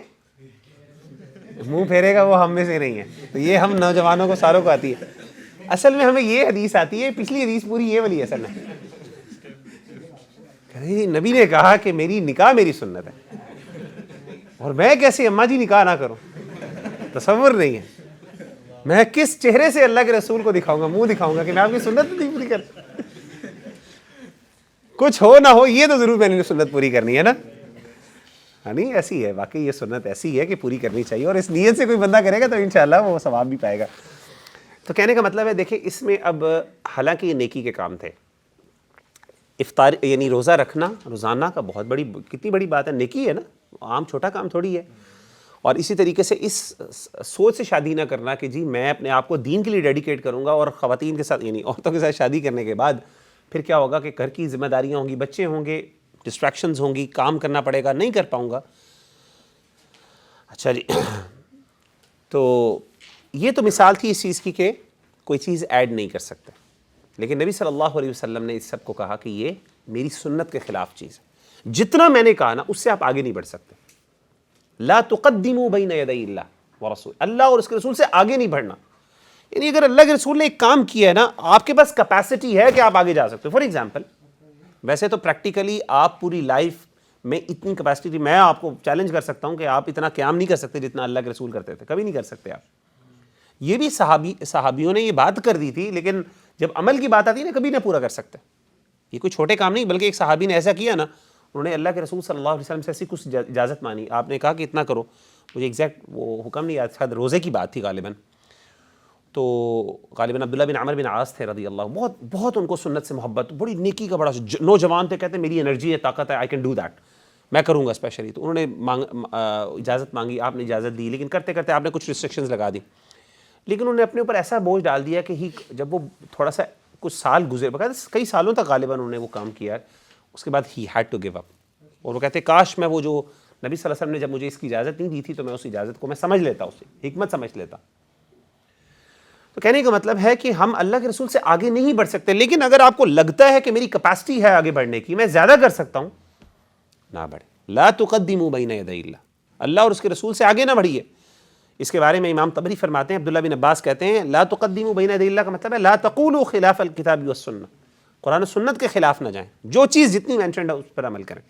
منہ پھیرے گا وہ ہم میں سے نہیں ہے. تو یہ ہم نوجوانوں کو ساروں کو آتی ہے. اصل میں ہمیں یہ حدیث آتی ہے، پچھلی حدیث پوری یہ والی اصل میں نبی نے کہا کہ میری نکاح میری سنت ہے، اور میں کیسے اماں جی نکاح نہ کروں؟ تصور نہیں ہے. میں کس چہرے سے اللہ کے رسول کو دکھاؤں گا، منہ دکھاؤں گا کہ میں آپ کی سنت نہیں پوری کر، کچھ ہو نہ ہو یہ تو ضرور میں نے سنت پوری کرنی ہے نا. نہیں ایسی ہے، واقعی یہ سنت ایسی ہے کہ پوری کرنی چاہیے، اور اس نیت سے کوئی بندہ کرے گا تو انشاءاللہ وہ ثواب بھی پائے گا. تو کہنے کا مطلب ہے، دیکھیں اس میں اب حالانکہ یہ نیکی کے کام تھے، افطار یعنی روزہ رکھنا روزانہ کا بہت بڑی، کتنی بڑی بات ہے، نیکی ہے نا، عام چھوٹا کام تھوڑی ہے. اور اسی طریقے سے اس سوچ سے شادی نہ کرنا کہ جی میں اپنے آپ کو دین کے لیے ڈیڈیکیٹ کروں گا، اور خواتین کے ساتھ یعنی عورتوں کے ساتھ شادی کرنے کے بعد پھر کیا ہوگا کہ گھر کی ذمہ داریاں ہوں گی، بچے ہوں گے، ڈسٹریکشنز ہوں گی، کام کرنا پڑے گا، نہیں کر پاؤں گا. اچھا جی، تو یہ تو مثال تھی اس چیز کی کہ کوئی چیز ایڈ نہیں کر سکتا. لیکن نبی صلی اللہ علیہ وسلم نے اس سب کو کہا کہ یہ میری سنت کے خلاف چیز ہے، جتنا میں نے کہا نا اس سے آپ آگے نہیں بڑھ سکتے. لا تقدموا بین یدی اللہ ورسول، اللہ اور اس کے رسول سے آگے نہیں بڑھنا. یعنی اگر اللہ کے رسول نے ایک کام کیا ہے نا، آپ کے پاس کیپیسٹی ہے کہ آپ آگے جا سکتے ہو. فار ایگزامپل، ویسے تو پریکٹیکلی آپ پوری لائف میں اتنی کیپیسٹی تھی، میں آپ کو چیلنج کر سکتا ہوں کہ آپ اتنا قیام نہیں کر سکتے جتنا اللہ کے رسول کرتے تھے، کبھی نہیں کر سکتے آپ. یہ بھی صحابیوں نے یہ بات کر دی تھی، لیکن جب عمل کی بات آتی ہے نا کبھی نہ پورا کر سکتے. یہ کوئی چھوٹے کام نہیں، بلکہ ایک صحابی نے ایسا کیا نا، انہوں نے اللہ کے رسول صلی اللہ علیہ وسلم سے ایسی کچھ اجازت مانی. آپ نے کہا کہ اتنا کرو، مجھے ایگزیکٹ وہ حکم نہیں یاد، شاید روزے کی بات تھی غالباً. تو غالباً عبداللہ بن عمر بن عاص تھے رضی اللہ، بہت ان کو سنت سے محبت، بڑی نیکی کا بڑا نوجوان تھے، کہتے ہیں میری انرجی ہے، طاقت ہے، آئی کین ڈو دیٹ، میں کروں گا اسپیشلی. تو انہوں نے اجازت مانگی، آپ نے اجازت دی، لیکن کرتے کرتے آپ نے کچھ ریسٹرکشنز لگا دی. لیکن انہوں نے اپنے اوپر ایسا بوجھ ڈال دیا کہ جب وہ تھوڑا سا کچھ سال گزرے، بقاعدہ کئی سالوں تک غالباً انہوں نے وہ کام کیا، اس کے بعد ہی ہیڈ ٹو گیو اپ. اور وہ کہتے کاش میں وہ جو نبی صلی اللہ علیہ وسلم نے جب مجھے اس کی اجازت نہیں دی تھی تو میں اس اجازت کو میں سمجھ لیتا، اسے حکمت سمجھ لیتا. تو کہنے کا مطلب ہے کہ ہم اللہ کے رسول سے آگے نہیں بڑھ سکتے، لیکن اگر آپ کو لگتا ہے کہ میری کیپیسٹی ہے آگے بڑھنے کی، میں زیادہ کر سکتا ہوں، نہ بڑھے. لا تقدموا بین یدی اللہ، اللہ اور اس کے رسول سے آگے نہ بڑھیے. اس کے بارے میں امام طبری فرماتے ہیں, عبداللہ بن عباس کہتے ہیں لا تقدموا بین یدی اللہ کا مطلب ہے لا تقولوا خلاف الکتاب والسنہ, قرآن و سنت کے خلاف نہ جائیں, جو چیز جتنی مینشنڈ ہے اس پر عمل کریں.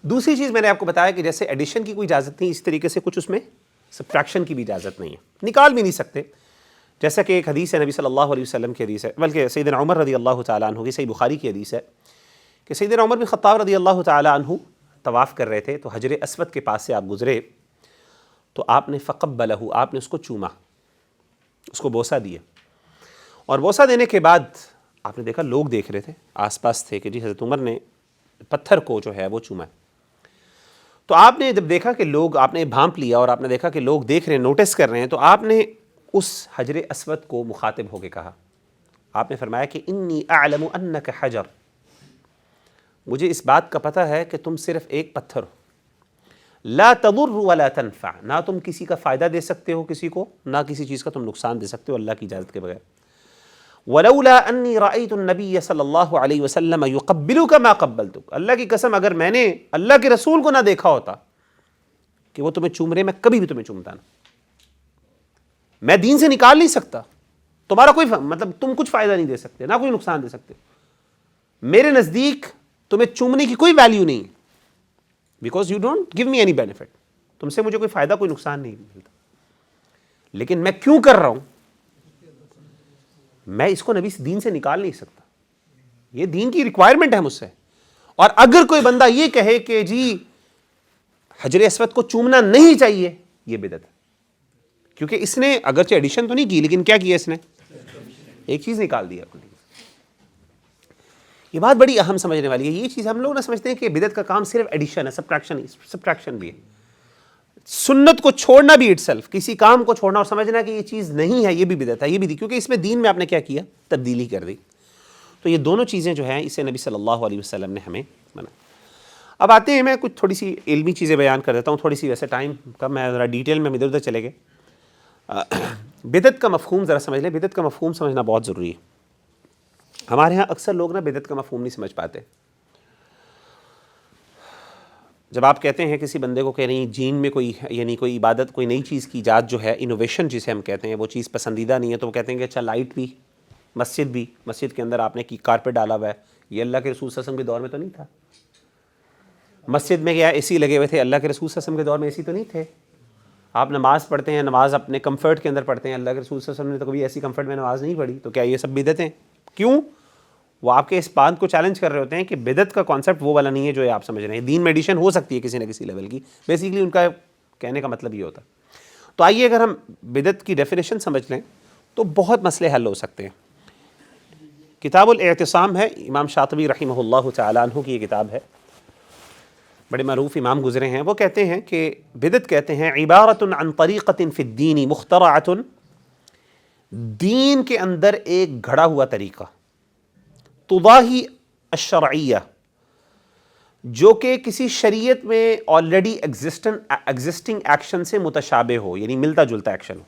دوسری چیز میں نے آپ کو بتایا کہ جیسے ایڈیشن کی کوئی اجازت نہیں, اس طریقے سے کچھ اس میں سبٹریکشن کی بھی اجازت نہیں ہے, نکال بھی نہیں سکتے. جیسا کہ ایک حدیث ہے نبی صلی اللہ علیہ وسلم کی حدیث ہے, بلکہ سیدنا عمر رضی اللہ تعالیٰ عنہ کی, صحیح بخاری کی حدیث ہے کہ سیدنا عمر بن خطاب رضی اللہ تعالیٰ عنہ طواف کر رہے تھے تو حجر اسود کے پاس سے آپ گزرے تو آپ نے فقبلہ, آپ نے اس کو چوما, اس کو بوسہ دیا, اور بوسہ دینے کے بعد آپ نے دیکھا لوگ دیکھ رہے تھے, آس پاس تھے کہ جی حضرت عمر نے پتھر کو جو ہے وہ چوما ہے. تو آپ نے جب دیکھا کہ لوگ, آپ نے بھانپ لیا اور آپ نے دیکھا کہ لوگ دیکھ رہے ہیں, نوٹس کر رہے ہیں, تو آپ نے اس حجر اسود کو مخاطب ہو کے کہا, آپ نے فرمایا کہ انی اعلم انک حجر, مجھے اس بات کا پتہ ہے کہ تم صرف ایک پتھر ہو, لا تضر ولا تنفع, نہ تم کسی کا فائدہ دے سکتے ہو کسی کو, نہ کسی چیز کا تم نقصان دے سکتے ہو اللہ کی اجازت کے بغیر. ولولا انی رأیت النبی صلی اللہ علیہ وسلم یقبلک ما قبلتک, اللہ کی قسم اگر میں نے اللہ کے رسول کو نہ دیکھا ہوتا کہ وہ تمہیں چوم رہے, میں کبھی بھی تمہیں چومتا نہ. میں دین سے نکال نہیں سکتا, تمہارا کوئی مطلب تم کچھ فائدہ نہیں دے سکتے, نہ کوئی نقصان دے سکتے. میرے نزدیک تمہیں چومنے کی کوئی ویلیو نہیں, because you don't give me any benefit, تم سے مجھے کوئی فائدہ کوئی نقصان نہیں ملتا. لیکن میں کیوں کر رہا ہوں, میں اس کو نبی دین سے نکال نہیں سکتا, یہ دین کی ریکوائرمنٹ ہے مجھ سے. اور اگر کوئی بندہ یہ کہے کہ جی حجر اسود کو چومنا نہیں چاہیے, یہ بدعت ہے, کیونکہ اس نے اگرچہ ایڈیشن تو نہیں کی لیکن کیا کیا اس نے, ایک چیز نکال دیا اپنی. یہ بات بڑی اہم سمجھنے والی ہے. یہ چیز ہم لوگ نہ سمجھتے ہیں کہ بدعت کا کام صرف ایڈیشن ہے, سبٹریکشن بھی ہے. سنت کو چھوڑنا بھی اٹ سیلف, کسی کام کو چھوڑنا اور سمجھنا کہ یہ چیز نہیں ہے, یہ بھی بدعت ہے, یہ بھی دی, کیونکہ اس میں دین میں آپ نے کیا کیا, تبدیلی کر دی. تو یہ دونوں چیزیں جو ہیں اسے نبی صلی اللہ علیہ وسلم نے ہمیں منع. اب آتے ہیں, میں کچھ تھوڑی سی علمی چیزیں بیان کر دیتا ہوں, تھوڑی سی, ویسے ٹائم کم ہے, ذرا ڈیٹیل میں ادھر ادھر چلے گئے. بدعت کا مفہوم ذرا سمجھ لیں, بدعت کا مفہوم سمجھنا بہت ضروری ہے. ہمارے ہاں اکثر لوگ نا بدعت کا مفہوم نہیں سمجھ پاتے. جب آپ کہتے ہیں کسی بندے کو کہ نہیں جین میں کوئی یعنی کوئی عبادت, کوئی نئی چیز کی ایجاد جو ہے, انوویشن جسے ہم کہتے ہیں, وہ چیز پسندیدہ نہیں ہے, تو وہ کہتے ہیں کہ اچھا لائٹ بھی, مسجد کے اندر آپ نے کی کارپیٹ ڈالا ہوا ہے, یہ اللہ کے رسول صلی اللہ علیہ وسلم کے دور میں تو نہیں تھا. مسجد میں کیا اے سی لگے ہوئے تھے, اللہ کے رسول صلی اللہ علیہ وسلم کے دور میں اے سی تو نہیں تھے. آپ نماز پڑھتے ہیں, نماز اپنے کمفرٹ کے اندر پڑھتے ہیں, اللہ کے رسول صلی اللہ علیہ وسلم نے تو کبھی ایسی کمفرٹ میں نماز نہیں پڑھی, تو کیا یہ سب بدعت ہیں؟ کیوں؟ وہ آپ کے اس بات کو چیلنج کر رہے ہوتے ہیں کہ بدعت کا کانسیپٹ وہ والا نہیں ہے جو آپ سمجھ رہے ہیں. دین میں ایڈیشن ہو سکتی ہے کسی نہ کسی لیول کی, بیسیکلی ان کا کہنے کا مطلب یہ ہوتا ہے. تو آئیے اگر ہم بدعت کی ڈیفینیشن سمجھ لیں تو بہت مسئلے حل ہو سکتے ہیں. کتاب الاعتصام ہے, امام شاطبی رحمہ اللہ تعالیٰ عنہ کی یہ کتاب ہے, بڑے معروف امام گزرے ہیں. وہ کہتے ہیں کہ بدعت کہتے ہیں عبارۃ عن طریقۃ فی الدین مخترعۃ, دین کے اندر ایک گھڑا ہوا طریقہ, تضاہی الشرعیہ, جو کہ کسی شریعت میں آلریڈی ایگزسٹنگ ایکشن سے متشابہ ہو, یعنی ملتا جلتا ایکشن ہو.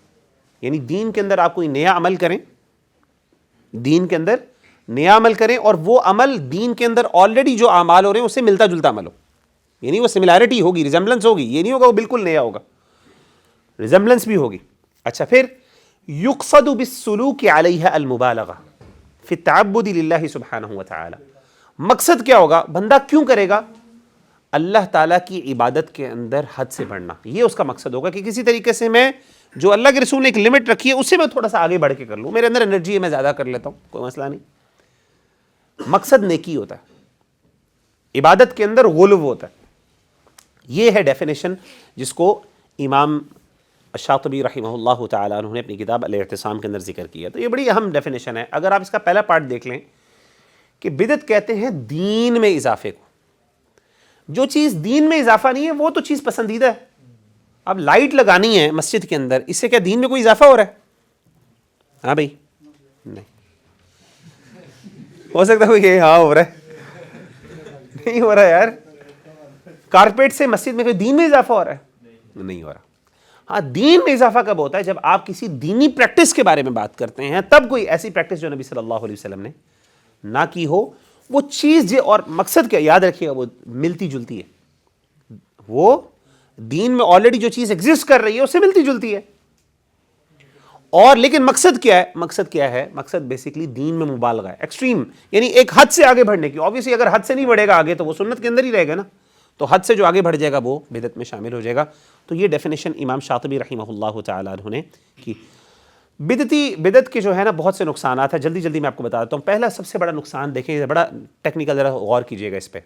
یعنی دین کے اندر آپ کوئی نیا عمل کریں, دین کے اندر نیا عمل کریں اور وہ عمل دین کے اندر آلریڈی جو اعمال ہو رہے ہیں اس سے ملتا جلتا عمل ہو, یعنی وہ سملیرٹی ہوگی, ریزمبلنس ہوگی, یہ نہیں ہوگا وہ بالکل نیا ہوگا, ریزمبلنس بھی ہوگی. اچھا, پھر یقصد بالسلوک علیہ المبالغہ فی التعبد للہ سبحانہ وتعالی, مقصد کیا ہوگا, بندہ کیوں کرے گا, اللہ تعالیٰ کی عبادت کے اندر حد سے بڑھنا, یہ اس کا مقصد ہوگا کہ کسی طریقے سے میں جو اللہ کے رسول نے ایک لمٹ رکھی ہے اس سے میں تھوڑا سا آگے بڑھ کے کر لوں, میرے اندر انرجی ہے میں زیادہ کر لیتا ہوں, کوئی مسئلہ نہیں. مقصد نیکی ہوتا ہے, عبادت کے اندر غلو ہوتا ہے. یہ ہے ڈیفینیشن جس کو امام الشاطبی رحمہ اللہ تعالیٰ عنہ نے اپنی کتاب الاعتصام کے اندر ذکر کیا. تو یہ بڑی اہم ڈیفینیشن ہے. اگر آپ اس کا پہلا پارٹ دیکھ لیں کہ بدعت کہتے ہیں دین میں اضافے کو, جو چیز دین میں اضافہ نہیں ہے وہ تو چیز پسندیدہ ہے. اب لائٹ لگانی ہے مسجد کے اندر, اس سے کیا دین میں کوئی اضافہ ہو رہا ہے؟ ہاں بھائی, نہیں ہو سکتا کوئی کہ ہاں ہو رہا ہے, نہیں ہو رہا یار. کارپیٹ سے مسجد میں کوئی دین میں اضافہ ہو رہا ہے؟ نہیں ہو رہا. ہاں, دین میں اضافہ کب ہوتا ہے؟ جب آپ کسی دینی پریکٹس کے بارے میں بات کرتے ہیں, تب کوئی ایسی پریکٹس جو نبی صلی اللہ علیہ وسلم نے نہ کی ہو, وہ چیز اور مقصد کیا, یاد رکھیے گا, وہ ملتی جلتی ہے, وہ دین میں آلریڈی جو چیز ایگزسٹ کر رہی ہے اس سے ملتی جلتی ہے. اور لیکن مقصد کیا ہے؟ مقصد بیسیکلی دین میں مبالغہ ہے، ایکسٹریم، یعنی ایک حد سے آگے بڑھنے کی. آبویسلی اگر حد سے نہیں بڑھے گا آگے تو وہ سنت کے اندر ہی رہے گا نا، تو حد سے جو آگے بڑھ جائے گا وہ بدعت میں شامل ہو جائے گا. تو یہ ڈیفینیشن امام شاطبی رحمہ اللہ تعالیٰ عنہ نے کی. بدعت کے جو ہے نا بہت سے نقصانات ہیں، جلدی میں آپ کو بتا دیتا ہوں. پہلا سب سے بڑا نقصان دیکھیں، بڑا ٹیکنیکل، ذرا غور کیجئے گا اس پہ.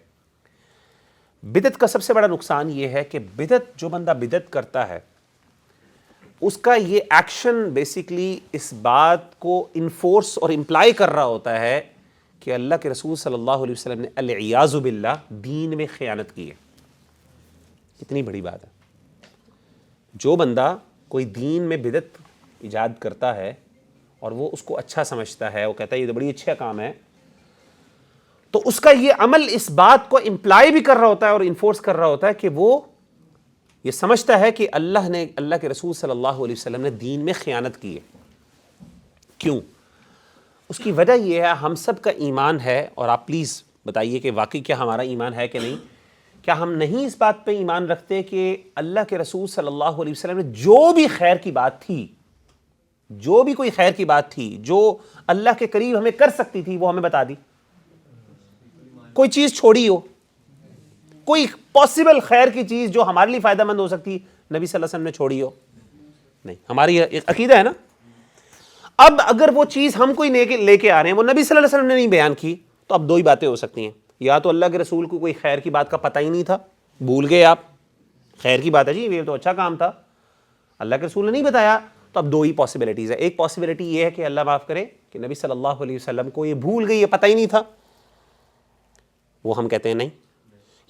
بدعت کا سب سے بڑا نقصان یہ ہے کہ جو بندہ بدعت کرتا ہے اس کا یہ ایکشن بیسیکلی اس بات کو انفورس اور امپلائی کر رہا ہوتا ہے کہ اللہ کے رسول صلی اللہ علیہ وسلم نے العیاذ باللہ دین میں خیانت کی ہے. کتنی بڑی بات ہے. جو بندہ کوئی دین میں بدعت ایجاد کرتا ہے اور وہ اس کو اچھا سمجھتا ہے، وہ کہتا ہے یہ تو بڑی اچھا کام ہے، تو اس کا یہ عمل اس بات کو امپلائی بھی کر رہا ہوتا ہے اور انفورس کر رہا ہوتا ہے کہ وہ یہ سمجھتا ہے کہ اللہ کے رسول صلی اللہ علیہ وسلم نے دین میں خیانت کی ہے. کیوں؟ اس کی وجہ یہ ہے، ہم سب کا ایمان ہے، اور آپ پلیز بتائیے کہ واقعی کیا ہمارا ایمان ہے کہ نہیں. کیا ہم نہیں اس بات پہ ایمان رکھتے کہ اللہ کے رسول صلی اللہ علیہ وسلم نے جو بھی خیر کی بات تھی، جو بھی کوئی خیر کی بات تھی جو اللہ کے قریب ہمیں کر سکتی تھی وہ ہمیں بتا دی؟ کوئی چیز چھوڑی ہو، کوئی پاسبل خیر کی چیز جو ہمارے لیے فائدہ مند ہو سکتی، نبی صلی اللہ علیہ وسلم نے چھوڑی ہو؟ نہیں. ہماری ایک عقیدہ ہے نا. اب اگر وہ چیز ہم کوئی لے کے آ رہے ہیں وہ نبی صلی اللہ علیہ وسلم نے نہیں بیان کی، تو اب دو ہی باتیں ہو سکتی ہیں. یا تو اللہ کے رسول کو کوئی خیر کی بات کا پتہ ہی نہیں تھا، بھول گئے آپ، خیر کی بات ہے جی یہ تو اچھا کام تھا، اللہ کے رسول نے نہیں بتایا. تو اب دو ہی پاسبلٹیز ہے. ایک پاسبلٹی یہ ہے کہ اللہ معاف کرے کہ نبی صلی اللہ علیہ وسلم کو یہ بھول گئی، یہ پتہ ہی نہیں تھا، وہ ہم کہتے ہیں نہیں.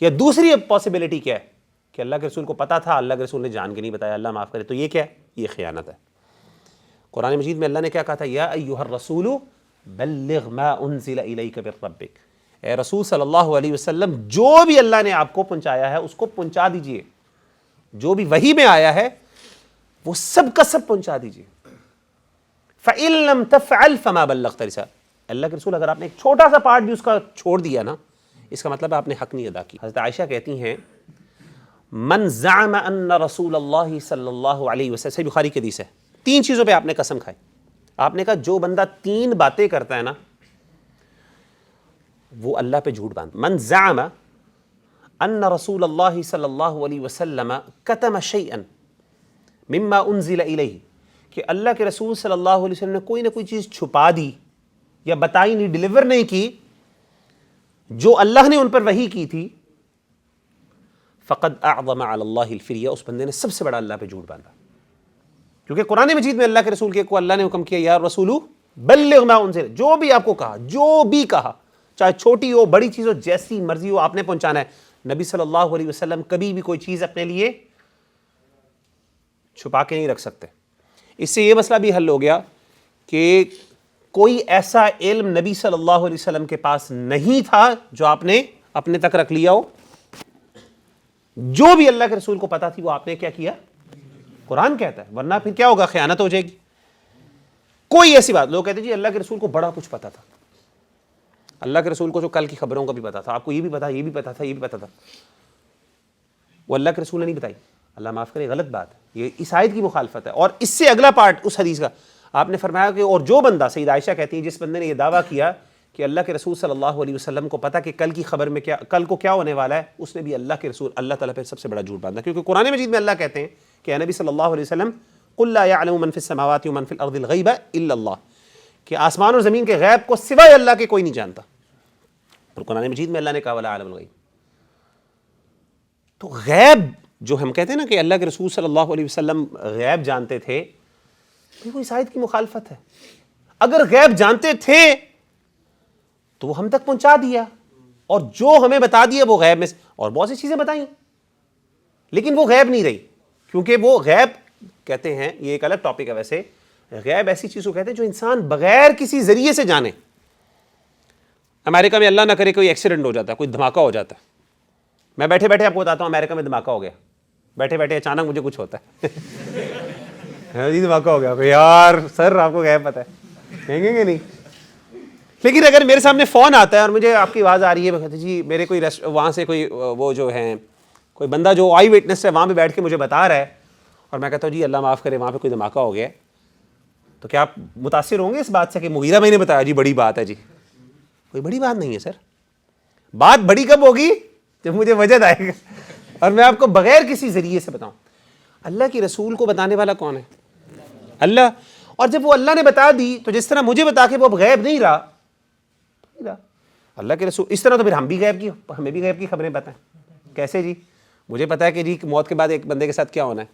یا دوسری پاسبلٹی کیا ہے کہ اللہ کے رسول کو پتا تھا، اللہ کے رسول نے جان کے نہیں بتایا، اللہ معاف کرے. تو یہ کیا ہے؟ یہ خیانت ہے. قرآن مجید میں اللہ نے کیا کہا تھا؟ یا ایھا الرسول بلغ ما انزل الیک من ربک، اے رسول صلی اللہ علیہ وسلم جو بھی اللہ نے آپ کو پہنچایا ہے اس کو پہنچا دیجئے. جو بھی وحی میں آیا ہے وہ سب کا سب پہنچا دیجئے. فَإِن لَمْ تَفْعَلْ فَمَا بَلَّغْتَ رسالتہ، اللہ کے رسول اگر آپ نے ایک چھوٹا سا پارٹ بھی اس کا چھوڑ دیا نا، اس کا مطلب آپ نے حق نہیں ادا کی. حضرت عائشہ کہتی ہیں من زعم ان رسول اللہ صلی اللہ علیہ وسلم، صحیح بخاری کی حدیث ہے، 3 چیزوں پہ آپ نے قسم کھائی. آپ نے کہا جو بندہ 3 باتیں کرتا ہے نا وہ اللہ پہ جھوٹ باندھتا. من زعم ان رسول اللہ صلی اللہ علیہ وسلم کتم شیئا مما انزل الیہ، کہ اللہ کے رسول صلی اللہ علیہ وسلم نے کوئی نہ کوئی چیز چھپا دی یا بتائی نہیں، ڈیلیور نہیں کی جو اللہ نے ان پر وحی کی تھی، فقد اعظم علی اللہ الفریہ، اس بندے نے سب سے بڑا اللہ پہ جھوٹ باندھا. کیونکہ قرآن مجید میں اللہ کے رسول کے کو اللہ نے حکم کیا یا رسول بلغ ما انزل، جو بھی آپ کو کہا، جو بھی کہا، چاہے چھوٹی ہو بڑی چیز ہو، جیسی مرضی ہو آپ نے پہنچانا ہے. نبی صلی اللہ علیہ وسلم کبھی بھی کوئی چیز اپنے لیے چھپا کے نہیں رکھ سکتے. اس سے یہ مسئلہ بھی حل ہو گیا کہ کوئی ایسا علم نبی صلی اللہ علیہ وسلم کے پاس نہیں تھا جو آپ نے اپنے تک رکھ لیا ہو. جو بھی اللہ کے رسول کو پتا تھی وہ آپ نے کیا کیا؟ قرآن کہتا ہے، ورنہ پھر کیا ہوگا؟ خیانت ہو جائے گی. کوئی ایسی بات، لوگ کہتے ہیں جی اللہ کے رسول کو بڑا کچھ پتا تھا، اللہ کے رسول کو جو کل کی خبروں کا بھی پتا تھا، آپ کو یہ بھی پتا، یہ بھی پتا تھا، یہ بھی پتا تھا، وہ اللہ کے رسول نے نہیں بتائی. اللہ معاف کرے، غلط بات ہے، یہ اس آیت کی مخالفت ہے. اور اس سے اگلا پارٹ اس حدیث کا آپ نے فرمایا کہ اور جو بندہ، سیدہ عائشہ کہتی ہیں جس بندے نے یہ دعویٰ کیا کہ اللہ کے رسول صلی اللہ علیہ وسلم کو پتا کہ کل کی خبر میں کیا، کل کو کیا ہونے والا ہے، اس نے بھی اللہ کے رسول، اللہ تعالیٰ پہ سب سے بڑا جھوٹ باندھا. کیونکہ قرآن مجید میں اللہ کہتے ہیں کہ اے نبی صلی اللہ علیہ وسلم قل لا يعلم من في السماوات ومن في الارض الغیب الا اللہ، کہ آسمان اور زمین کے غیب کو سوائے اللہ کے کوئی نہیں جانتا. اور قرآن مجید میں اللہ نے کہا ولا عالم الغیب. تو غیب جو ہم کہتے ہیں نا کہ اللہ کے رسول صلی اللہ علیہ وسلم غیب جانتے تھے، وہ اس آیت کی مخالفت ہے. اگر غیب جانتے تھے تو وہ ہم تک پہنچا دیا، اور جو ہمیں بتا دیا وہ غیب میں سے، اور بہت سی چیزیں بتائیں لیکن وہ غیب نہیں رہی. کیونکہ وہ غیب کہتے ہیں، یہ ایک الگ ٹاپک ہے ویسے، غیب ایسی چیز کو کہتے ہیں جو انسان بغیر کسی ذریعے سے جانے. امریکہ میں اللہ نہ کرے کوئی ایکسیڈنٹ ہو جاتا ہے، کوئی دھماکہ ہو جاتا ہے، میں بیٹھے بیٹھے آپ کو بتاتا ہوں امریکہ میں دھماکہ ہو گیا، بیٹھے بیٹھے اچانک مجھے کچھ ہوتا ہے جی دھماکہ ہو گیا، یار سر آپ کو غیب پتہ ہے، کہیں گے نہیں. لیکن اگر میرے سامنے فون آتا ہے اور مجھے آپ کی آواز آ رہی ہے، کہتے جی میرے کوئی وہاں سے کوئی وہ جو ہیں کوئی بندہ جو آئی وٹنس ہے وہاں پہ بیٹھ کے مجھے بتا رہا ہے اور میں کہتا ہوں جی اللہ معاف کرے وہاں پہ کوئی دھماکہ ہو گیا ہے، تو کیا آپ متاثر ہوں گے اس بات سے کہ مغیرہ میں نے بتایا جی بڑی بات ہے؟ جی کوئی بڑی بات نہیں ہے سر. بات بڑی کب ہوگی؟ جب مجھے وجد آئے گا اور میں آپ کو بغیر کسی ذریعے سے بتاؤں. اللہ کی رسول کو بتانے والا کون ہے؟ اللہ. اور جب وہ اللہ نے بتا دی تو جس طرح مجھے بتا کے وہ غیب نہیں رہا اللہ کے رسول اس طرح، تو پھر ہمیں بھی غیب کی خبریں بتائیں. کیسے جی؟ مجھے پتا ہے کہ جی موت کے بعد ایک بندے کے ساتھ کیا ہونا ہے،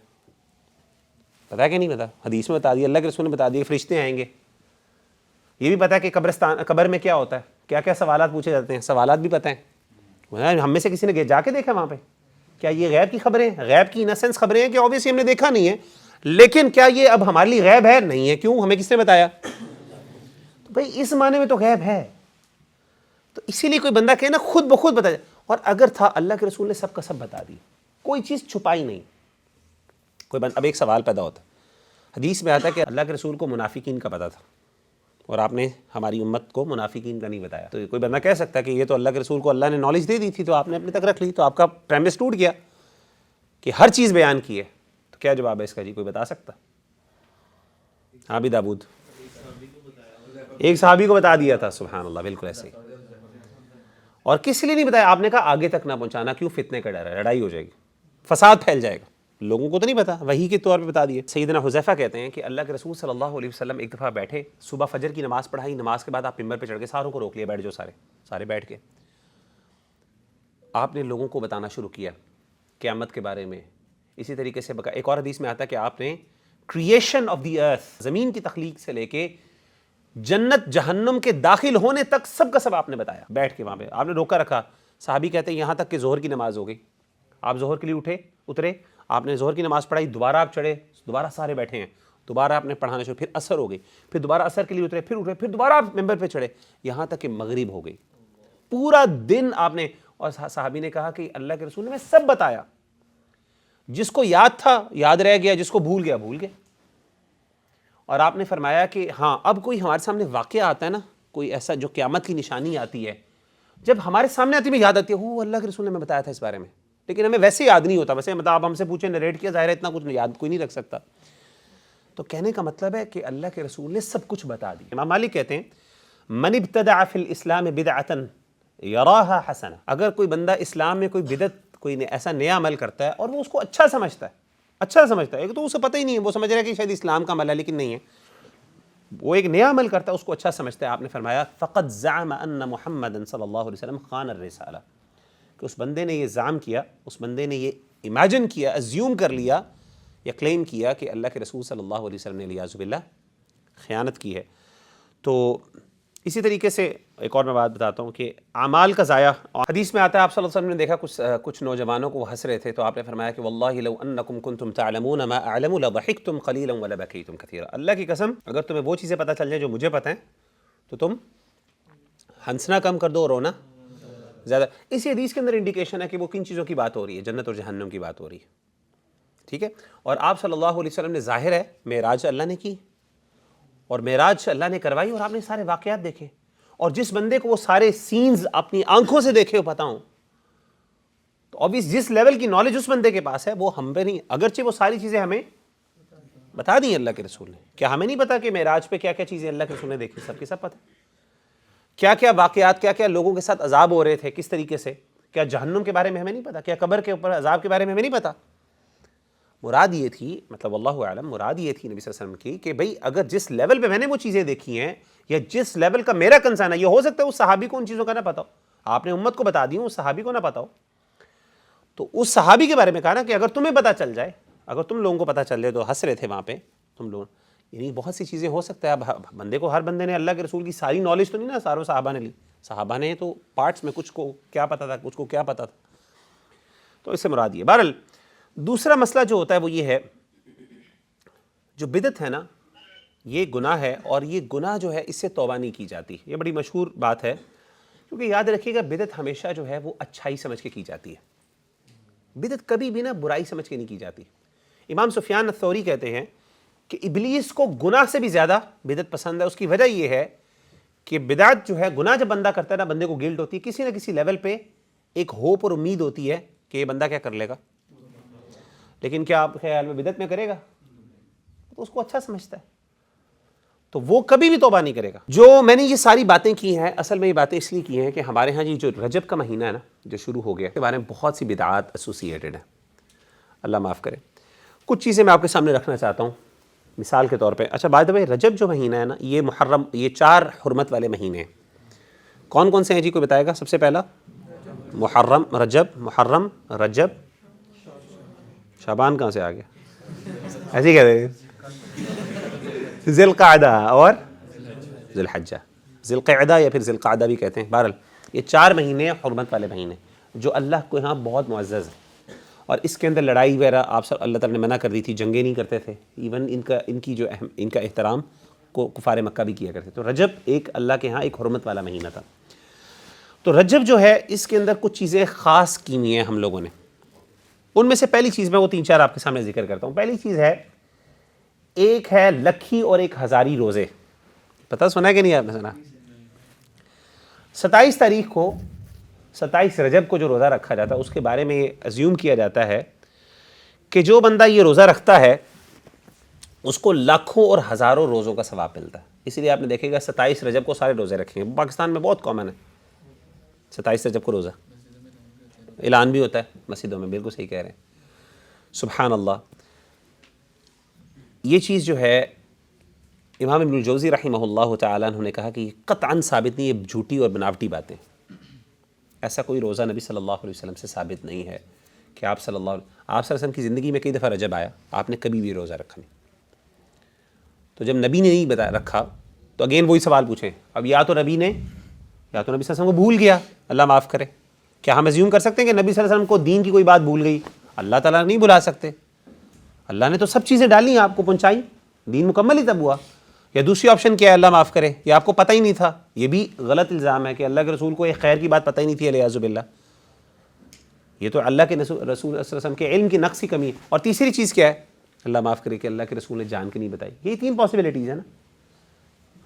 پتا ہے کہ نہیں پتا؟ حدیث میں بتا دیا، اللہ کے رسول نے بتا دیا، فرشتے آئیں گے. یہ بھی پتا ہے کہ قبر میں کیا ہوتا ہے، کیا کیا سوالات پوچھے جاتے ہیں، سوالات بھی پتہ ہیں. ہم میں سے کسی نے جا کے دیکھا وہاں پہ؟ کیا یہ غیب کی خبریں ہیں؟ غیب کی ان سینس خبریں ہیں کہ obviously ہم نے دیکھا نہیں ہے، لیکن کیا یہ اب ہمارے لیے غیب ہے؟ نہیں ہے. کیوں؟ ہمیں کس نے بتایا؟ تو بھائی اس معنی میں تو غیب ہے. تو اسی لیے کوئی بندہ کہے نا خود بخود بتا جائے. اور اگر تھا اللہ کے رسول نے سب کا سب بتا دی، کوئی چیز چھپائی نہیں. اب ایک سوال پیدا ہوتا ہے، حدیث میں آتا ہے کہ اللہ کے رسول کو منافقین کا پتہ تھا اور آپ نے ہماری امت کو منافقین کا نہیں بتایا. تو کوئی بندہ کہہ سکتا ہے کہ یہ تو اللہ کے رسول کو اللہ نے نالج دے دی تھی تو آپ نے اپنے تک رکھ لی، تو آپ کا پریمس ٹوٹ گیا کہ ہر چیز بیان کی ہے. تو کیا جواب ہے اس کا جی؟ کوئی بتا سکتا؟ ہاں بھی داود ایک صحابی کو بتا دیا تھا. سبحان اللہ، بالکل ایسے ہی. اور کس لیے نہیں بتایا؟ آپ نے کہا آگے تک نہ پہنچانا. کیوں؟ فتنے کا ڈر ہے، لڑائی ہو جائے گی، فساد پھیل جائے گا. لوگوں کو تو نہیں پتا، وحی کے طور پہ بتا دیے. سیدنا حذیفہ کہتے ہیں کہ اللہ کے رسول صلی اللہ علیہ وسلم ایک دفعہ بیٹھے، صبح فجر کی نماز پڑھائی، نماز کے بعد آپ ممبر پہ چڑھ کے ساروں کو روک لیا، بیٹھ جاؤ سارے بیٹھ کے. آپ نے لوگوں کو بتانا شروع کیا قیامت کے بارے میں. اسی طریقے سے ایک اور حدیث میں آتا ہے کہ آپ نے کریشن آف دی ارتھ، زمین کی تخلیق سے لے کے جنت جہنم کے داخل ہونے تک سب کا سب آپ نے بتایا. بیٹھ کے وہاں پہ آپ نے روکا رکھا. صحابی کہتے ہیں یہاں تک کہ ظہر کی نماز ہو گئی، آپ ظہر کے لیے اترے، آپ نے ظہر کی نماز پڑھائی، دوبارہ آپ چڑھے، دوبارہ سارے بیٹھے ہیں، دوبارہ آپ نے پڑھانا شروع، پھر عصر ہو گئی، پھر دوبارہ عصر کے لیے اترے، پھر اٹھے، پھر دوبارہ آپ ممبر پہ چڑھے، یہاں تک کہ مغرب ہو گئی. پورا دن آپ نے. اور صحابی نے کہا کہ اللہ کے رسول نے سب بتایا. جس کو یاد تھا یاد رہ گیا، جس کو بھول گیا بھول گیا. اور آپ نے فرمایا کہ ہاں اب کوئی ہمارے سامنے واقعہ آتا ہے نا، کوئی ایسا جو قیامت کی نشانی آتی ہے، جب ہمارے سامنے آتی ہے یاد آتی ہے وہ اللہ کے رسول نے بتایا تھا اس بارے میں، لیکن ہمیں ویسے یاد نہیں ہوتا. ویسے آپ ہم سے پوچھیں، نریٹ کیا، ظاہر ہے اتنا کچھ یاد کوئی نہیں رکھ سکتا. تو کہنے کا مطلب ہے کہ اللہ کے رسول نے سب کچھ بتا دی. امام مالک کہتے ہیں من ابتدع فی الاسلام بدعۃ یراھا حسنہ، اگر کوئی بندہ اسلام میں کوئی بدعت، کوئی ایسا نیا عمل کرتا ہے اور وہ اس کو اچھا سمجھتا ہے، ایک تو اسے پتہ ہی نہیں ہے، وہ سمجھ رہا ہے کہ شاید اسلام کا عمل ہے لیکن نہیں ہے، وہ ایک نیا عمل کرتا ہے اس کو اچھا سمجھتا ہے. آپ نے فرمایا فقد زعم ان محمد صلی اللہ علیہ وسلم خان الرسالہ، کہ اس بندے نے یہ زعم کیا، اس بندے نے یہ امیجن کیا، ازیوم کر لیا یا کلیم کیا کہ اللہ کے رسول صلی اللہ علیہ وسلم نے والعیاذ باللہ خیانت کی ہے. تو اسی طریقے سے ایک اور میں بات بتاتا ہوں کہ اعمال کا ضائع. حدیث میں آتا ہے آپ صلی اللہ علیہ وسلم نے دیکھا کچھ نوجوانوں کو وہ ہنس رہے تھے، تو آپ نے فرمایا کہ واللہ لو انکم کنتم تعلمون ما اعلم لضحکتم قلیلا ولبکیتم کثیرا، اللہ کی قسم اگر تمہیں وہ چیزیں پتہ چل جائیں جو مجھے پتہ ہیں تو تم ہنسنا کم کر دو اور رونا زیادہ. اسی حدیث کے اندر انڈیکیشن ہے کہ وہ کن چیزوں کی بات ہو رہی ہے، جنت اور جہنم کی بات ہو رہی ہے. ٹھیک ہے. اور آپ صلی اللہ علیہ وسلم نے ظاہر ہے معراج اللہ نے کی، اور معراج اللہ نے کروائی، اور آپ نے سارے واقعات دیکھے. اور جس بندے کو وہ سارے سینز اپنی آنکھوں سے دیکھے ہو پتا ہوں، تو obvious جس لیول کی نالج اس بندے کے پاس ہے وہ ہم پہ نہیں، اگرچہ وہ ساری چیزیں ہمیں بتا دی اللہ کے رسول نے. کیا ہمیں نہیں پتا کہ معراج پہ کیا کیا چیزیں اللہ کے رسول نے دیکھی؟ سب کے سب پتہ. کیا کیا واقعات، کیا کیا لوگوں کے ساتھ عذاب ہو رہے تھے کس طریقے سے، کیا جہنم کے بارے میں ہمیں نہیں پتا، کیا قبر کے اوپر عذاب کے بارے میں ہمیں نہیں پتا. مراد یہ تھی، مطلب اللہ اعلم، مراد یہ تھی نبی صلی اللہ علیہ وسلم کی کہ بھئی اگر جس لیول پہ میں نے وہ چیزیں دیکھی ہیں یا جس لیول کا میرا کنسرن ہے، یہ ہو سکتا ہے اس صحابی کو ان چیزوں کا نہ پتا ہو، آپ نے امت کو بتا دی ہوں، اس صحابی کو نہ پتا ہو، تو اس صحابی کے بارے میں کہا نا کہ اگر تمہیں پتا چل جائے، اگر تم لوگوں کو پتا چل جائے. تو ہنس رہے تھے وہاں پہ تم لوگ، یعنی بہت سی چیزیں ہو سکتا ہے. اب بندے کو، ہر بندے نے اللہ کے رسول کی ساری نالج تو نہیں نا ساروں صحابہ نے لی، صحابہ نے تو پارٹس میں کچھ کو کیا پتا تھا، کچھ کو کیا پتا تھا. تو اس سے مراد یہ. بہرحال دوسرا مسئلہ جو ہوتا ہے وہ یہ ہے، جو بدعت ہے نا یہ گناہ ہے، اور یہ گناہ جو ہے اس سے توبہ نہیں کی جاتی. یہ بڑی مشہور بات ہے، کیونکہ یاد رکھیے گا بدعت ہمیشہ جو ہے وہ اچھائی سمجھ کے کی جاتی ہے. بدعت کبھی بھی نا برائی سمجھ کے نہیں کی جاتی. امام سفیان الثوری کہتے ہیں کہ ابلیس کو گناہ سے بھی زیادہ بدعت پسند ہے. اس کی وجہ یہ ہے کہ بدعت جو ہے، گناہ جب بندہ کرتا ہے نا، بندے کو گلٹ ہوتی ہے، کسی نہ کسی لیول پہ ایک ہوپ اور امید ہوتی ہے کہ یہ بندہ کیا کر لے گا، لیکن کیا آپ خیال میں بدعت میں کرے گا؟ تو اس کو اچھا سمجھتا ہے، تو وہ کبھی بھی توبہ نہیں کرے گا۔ جو میں نے یہ ساری باتیں کی ہیں، اصل میں یہ باتیں اس لیے کی ہیں کہ ہمارے ہاں جو رجب کا مہینہ ہے نا، جو شروع ہو گیا، اس کے بارے میں بہت سی بدعات ایسوسیٹڈ ہیں، اللہ معاف کرے۔ کچھ چیزیں میں آپ کے سامنے رکھنا چاہتا ہوں مثال کے طور پہ۔ اچھا بائی دا وے، رجب جو مہینہ ہے نا، یہ محرم، یہ 4 حرمت والے مہینے ہیں۔ کون کون سے ہیں جی، کوئی بتائے گا؟ سب سے پہلا محرم، محرم، رجب، شعبان کہاں سے آ گیا؟ ایسے ہی کہتے ہیں، ذی القعدہ اور ذی الحجہ، ذی القعدہ یا پھر ذی القعدہ بھی کہتے ہیں۔ بہرحال یہ 4 مہینے حرمت والے مہینے جو اللہ کو یہاں بہت معزز ہیں، اور اس کے اندر لڑائی وغیرہ آپ اللہ تعالیٰ نے منع کر دی تھی، جنگیں نہیں کرتے تھے، ایون ان کا احترام کو کفار مکہ بھی کیا کرتے۔ تو رجب ایک اللہ کے ہاں ایک حرمت والا مہینہ تھا۔ تو رجب جو ہے اس کے اندر کچھ چیزیں خاص کی ہوئی ہیں ہم لوگوں نے، ان میں سے پہلی چیز میں وہ 3-4 آپ کے سامنے ذکر کرتا ہوں۔ پہلی چیز ہے، ایک ہے لکھی اور ایک ہزاری روزے، پتہ سنا ہے کہ نہیں آپ نے سنا؟ 27 تاریخ کو، 27 رجب کو جو روزہ رکھا جاتا ہے، اس کے بارے میں یہ ازیوم کیا جاتا ہے کہ جو بندہ یہ روزہ رکھتا ہے اس کو لاکھوں اور ہزاروں روزوں کا ثواب ملتا ہے۔ اسی لیے آپ نے دیکھے گا 27 رجب کو سارے روزے رکھیں گے، پاکستان میں بہت کامن ہے 27 رجب کو روزہ، اعلان بھی ہوتا ہے مسجدوں میں، بالکل صحیح کہہ رہے ہیں، سبحان اللہ۔ یہ چیز جو ہے امام ابن الجوزی رحمہ اللہ تعالیٰ انہوں نے کہا کہ یہ قطعاً ثابت نہیں، یہ جھوٹی اور بناوٹی باتیں، ایسا کوئی روزہ نبی صلی اللہ علیہ وسلم سے ثابت نہیں ہے کہ آپ صلی اللہ علیہ وسلم کی زندگی میں کئی دفعہ رجب آیا، آپ نے کبھی بھی روزہ رکھا نہیں۔ تو جب نبی نے نہیں رکھا تو اگین وہی سوال پوچھیں، اب یا تو نبی صلی اللہ علیہ وسلم کو بھول گیا، اللہ معاف کرے، کیا ہم ازیوم کر سکتے ہیں کہ نبی صلی اللہ علیہ وسلم کو دین کی کوئی بات بھول گئی؟ اللہ تعالیٰ نہیں بھلا سکتے، اللہ نے تو سب چیزیں ڈالی، آپ کو پہنچائی، دین مکمل ہی تب ہوا۔ یا دوسری آپشن کیا ہے، اللہ معاف کرے، یا آپ کو پتہ ہی نہیں تھا، یہ بھی غلط الزام ہے کہ اللہ کے رسول کو ایک خیر کی بات پتہ ہی نہیں تھی، علیہ باللہ، یہ تو اللہ کے رسول صلی اللہ علیہ وسلم کے علم کی نقص کی کمی ہے۔ اور تیسری چیز کیا ہے، اللہ معاف کرے کہ اللہ کے رسول نے جان کے نہیں بتائی۔ یہ 3 پاسبلٹیز ہیں نا،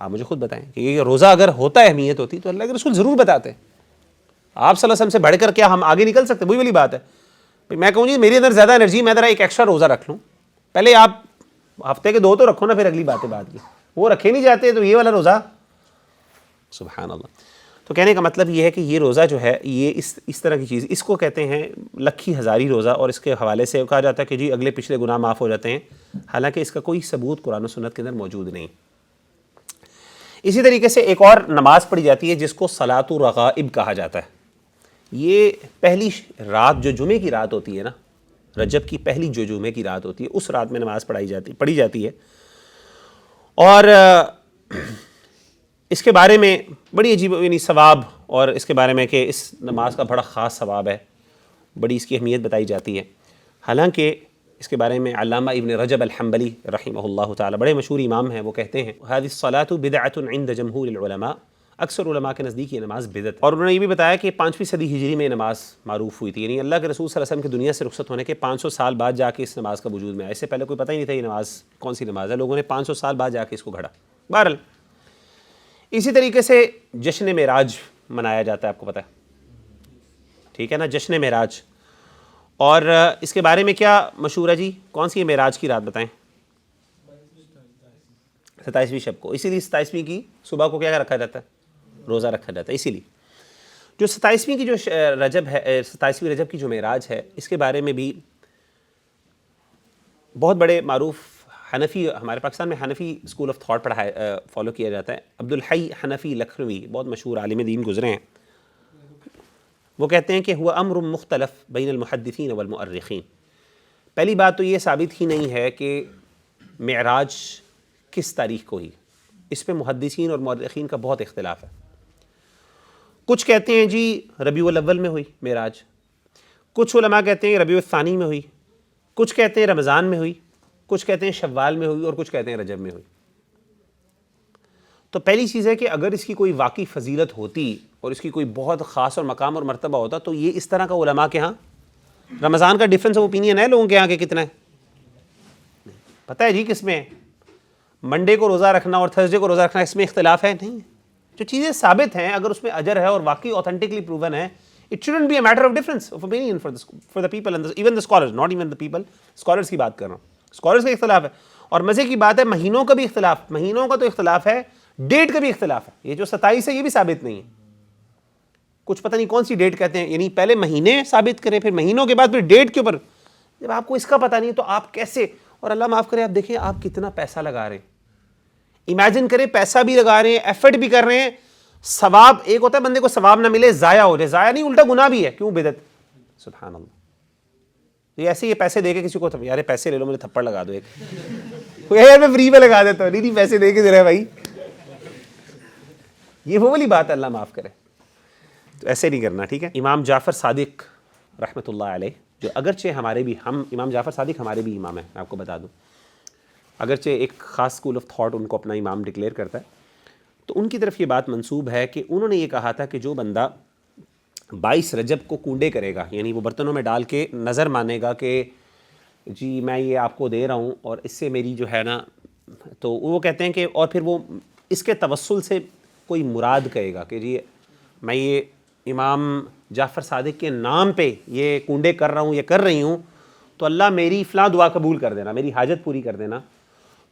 آپ مجھے خود بتائیں کہ یہ روزہ اگر ہوتا ہے، اہمیت ہوتی تو اللہ کے رسول ضرور بتاتے۔ آپ صلی اللہ علیہ وسلم سے بڑھ کر کیا ہم آگے نکل سکتے؟ وہی والی بات ہے، میں کہوں جی میرے اندر زیادہ انرجی، میں ذرا ایک ایکسٹرا روزہ رکھ لوں، پہلے آپ ہفتے کے 2 تو رکھو نا، پھر اگلی باتیں بعد کی، وہ رکھے نہیں جاتے تو یہ والا روزہ، سبحان اللہ۔ تو کہنے کا مطلب یہ ہے کہ یہ روزہ جو ہے، یہ اس طرح کی چیز، اس کو کہتے ہیں لکھی ہزاری روزہ، اور اس کے حوالے سے کہا جاتا ہے کہ جی اگلے پچھلے گناہ معاف ہو جاتے ہیں، حالانکہ اس کا کوئی ثبوت قرآن و سنت کے اندر موجود نہیں۔ اسی طریقے سے ایک اور نماز پڑھی جاتی ہے جس کو صلاۃ الرغائب کہا جاتا ہے۔ یہ پہلی رات جو جمعے کی رات ہوتی ہے نا، رجب کی پہلی جو جمعے کی رات ہوتی ہے، اس رات میں نماز پڑھی جاتی ہے، اور اس کے بارے میں بڑی عجیب یعنی ثواب، اور اس کے بارے میں کہ اس نماز کا بڑا خاص ثواب ہے، بڑی اس کی اہمیت بتائی جاتی ہے۔ حالانکہ اس کے بارے میں علامہ ابن رجب الحنبلی رحمہ اللہ تعالی، بڑے مشہور امام ہیں، وہ کہتے ہیں هذه الصلاة بدعة عند جمهور العلماء، اکثر علماء کے نزدیک یہ نماز بدعت۔ اور انہوں نے یہ بھی بتایا کہ 5ویں صدی ہجری میں یہ نماز معروف ہوئی تھی، یعنی اللہ کے رسول صلی اللہ علیہ وسلم کی دنیا سے رخصت ہونے کے 500 سال بعد جا کے اس نماز کا وجود میں آیا، اس سے پہلے کوئی پتہ ہی نہیں تھا یہ نماز کون سی نماز ہے، لوگوں نے 500 سال بعد جا کے اس کو گھڑا۔ بہرحال اسی طریقے سے جشن معراج منایا جاتا ہے، آپ کو پتہ ہے، ٹھیک ہے نا، جشن معراج، اور اس کے بارے میں کیا مشہور ہے جی، کون سی معراج کی رات بتائیں؟ 27ویں شب کو، اسی لیے 27ویں کی صبح کو کیا رکھا جاتا ہے؟ روزہ رکھا جاتا ہے۔ اسی لیے جو 27ویں کی جو رجب ہے، 27ویں رجب کی جو معراج ہے، اس کے بارے میں بھی بہت بڑے معروف حنفی، ہمارے پاکستان میں حنفی اسکول آف تھاٹ فالو کیا جاتا ہے، عبدالحی حنفی لکھنوی، بہت مشہور عالم دین گزرے ہیں، وہ کہتے ہیں کہ ہوا امر مختلف بین المحدثین والمؤرخین۔ پہلی بات تو یہ ثابت ہی نہیں ہے کہ معراج کس تاریخ کو ہوئی، اس پہ محدثین اور مؤرخین کا بہت اختلاف ہے۔ کچھ کہتے ہیں جی ربیع الاول میں ہوئی معراج، کچھ علماء کہتے ہیں ربیع الثانی میں ہوئی، کچھ کہتے ہیں رمضان میں ہوئی، کچھ کہتے ہیں شوال میں ہوئی، اور کچھ کہتے ہیں رجب میں ہوئی۔ تو پہلی چیز ہے کہ اگر اس کی کوئی واقعی فضیلت ہوتی اور اس کی کوئی بہت خاص اور مقام اور مرتبہ ہوتا تو یہ اس طرح کا علماء کے ہاں، رمضان کا ڈیفرنس آف اوپینین ہے لوگوں کے ہاں کہ کتنا ہے، پتہ ہے جی کس میں، منڈے کو روزہ رکھنا اور تھرسڈے کو روزہ رکھنا اس میں اختلاف ہے نہیں، جو چیزیں ثابت ہیں اگر اس میں اجر ہے اور واقعی اوتھینٹکلی پروون ہے، It shouldn't be a matter of difference of opinion for the people and even the scholars, not even the people, scholars کی بات کر رہا ہوں. scholars کا اختلاف ہے. اور مزے کی بات ہے مہینوں کا بھی اختلاف, مہینوں کا تو اختلاف ہے, ڈیٹ کا بھی اختلاف ہے. یہ جو 27 ہے یہ بھی ثابت نہیں ہے, کچھ پتہ نہیں کون سی ڈیٹ کہتے ہیں, یعنی پہلے مہینے ثابت کریں پھر مہینوں کے بعد پھر ڈیٹ کے اوپر. جب آپ کو اس کا پتہ نہیں تو آپ کیسے, اور اللہ معاف کرے آپ دیکھیں آپ کتنا پیسہ لگا رہے ہیں, امیجن کریں پیسہ بھی لگا رہے ہیں, ایفرٹ بھی کر رہے ہیں, ثواب ایک ہوتا ہے بندے کو ثواب نہ ملے ضائع ہو جائے, ضائع نہیں الٹا گناہ بھی ہے, کیوں بدعت. سبحان اللہ. یہ ایسے یہ پیسے دے کے کسی کو یار پیسے لے لو مجھے تھپڑ لگا دو ایک, یار میں فری پہ لگا دیتا ہوں, نہیں پیسے دے کے دے رہے بھائی, یہ وہ والی بات ہے, اللہ معاف کرے. تو ایسے نہیں کرنا, ٹھیک ہے. امام جعفر صادق رحمۃ اللہ علیہ, جو اگرچہ ہمارے بھی, ہم امام جعفر صادق ہمارے بھی امام ہیں, میں آپ کو بتا دوں, اگرچہ ایک خاص اسکول آف تھاٹ ان کو اپنا امام ڈکلیئر کرتا ہے, تو ان کی طرف یہ بات منسوب ہے کہ انہوں نے یہ کہا تھا کہ جو بندہ 22 رجب کو کنڈے کرے گا, یعنی وہ برتنوں میں ڈال کے نظر مانے گا کہ جی میں یہ آپ کو دے رہا ہوں اور اس سے میری جو ہے نا, تو وہ کہتے ہیں کہ اور پھر وہ اس کے توسل سے کوئی مراد کہے گا کہ جی میں یہ امام جعفر صادق کے نام پہ یہ کنڈے کر رہا ہوں, یہ کر رہی ہوں, تو اللہ میری فلاں دعا قبول کر دینا, میری حاجت پوری کر دینا.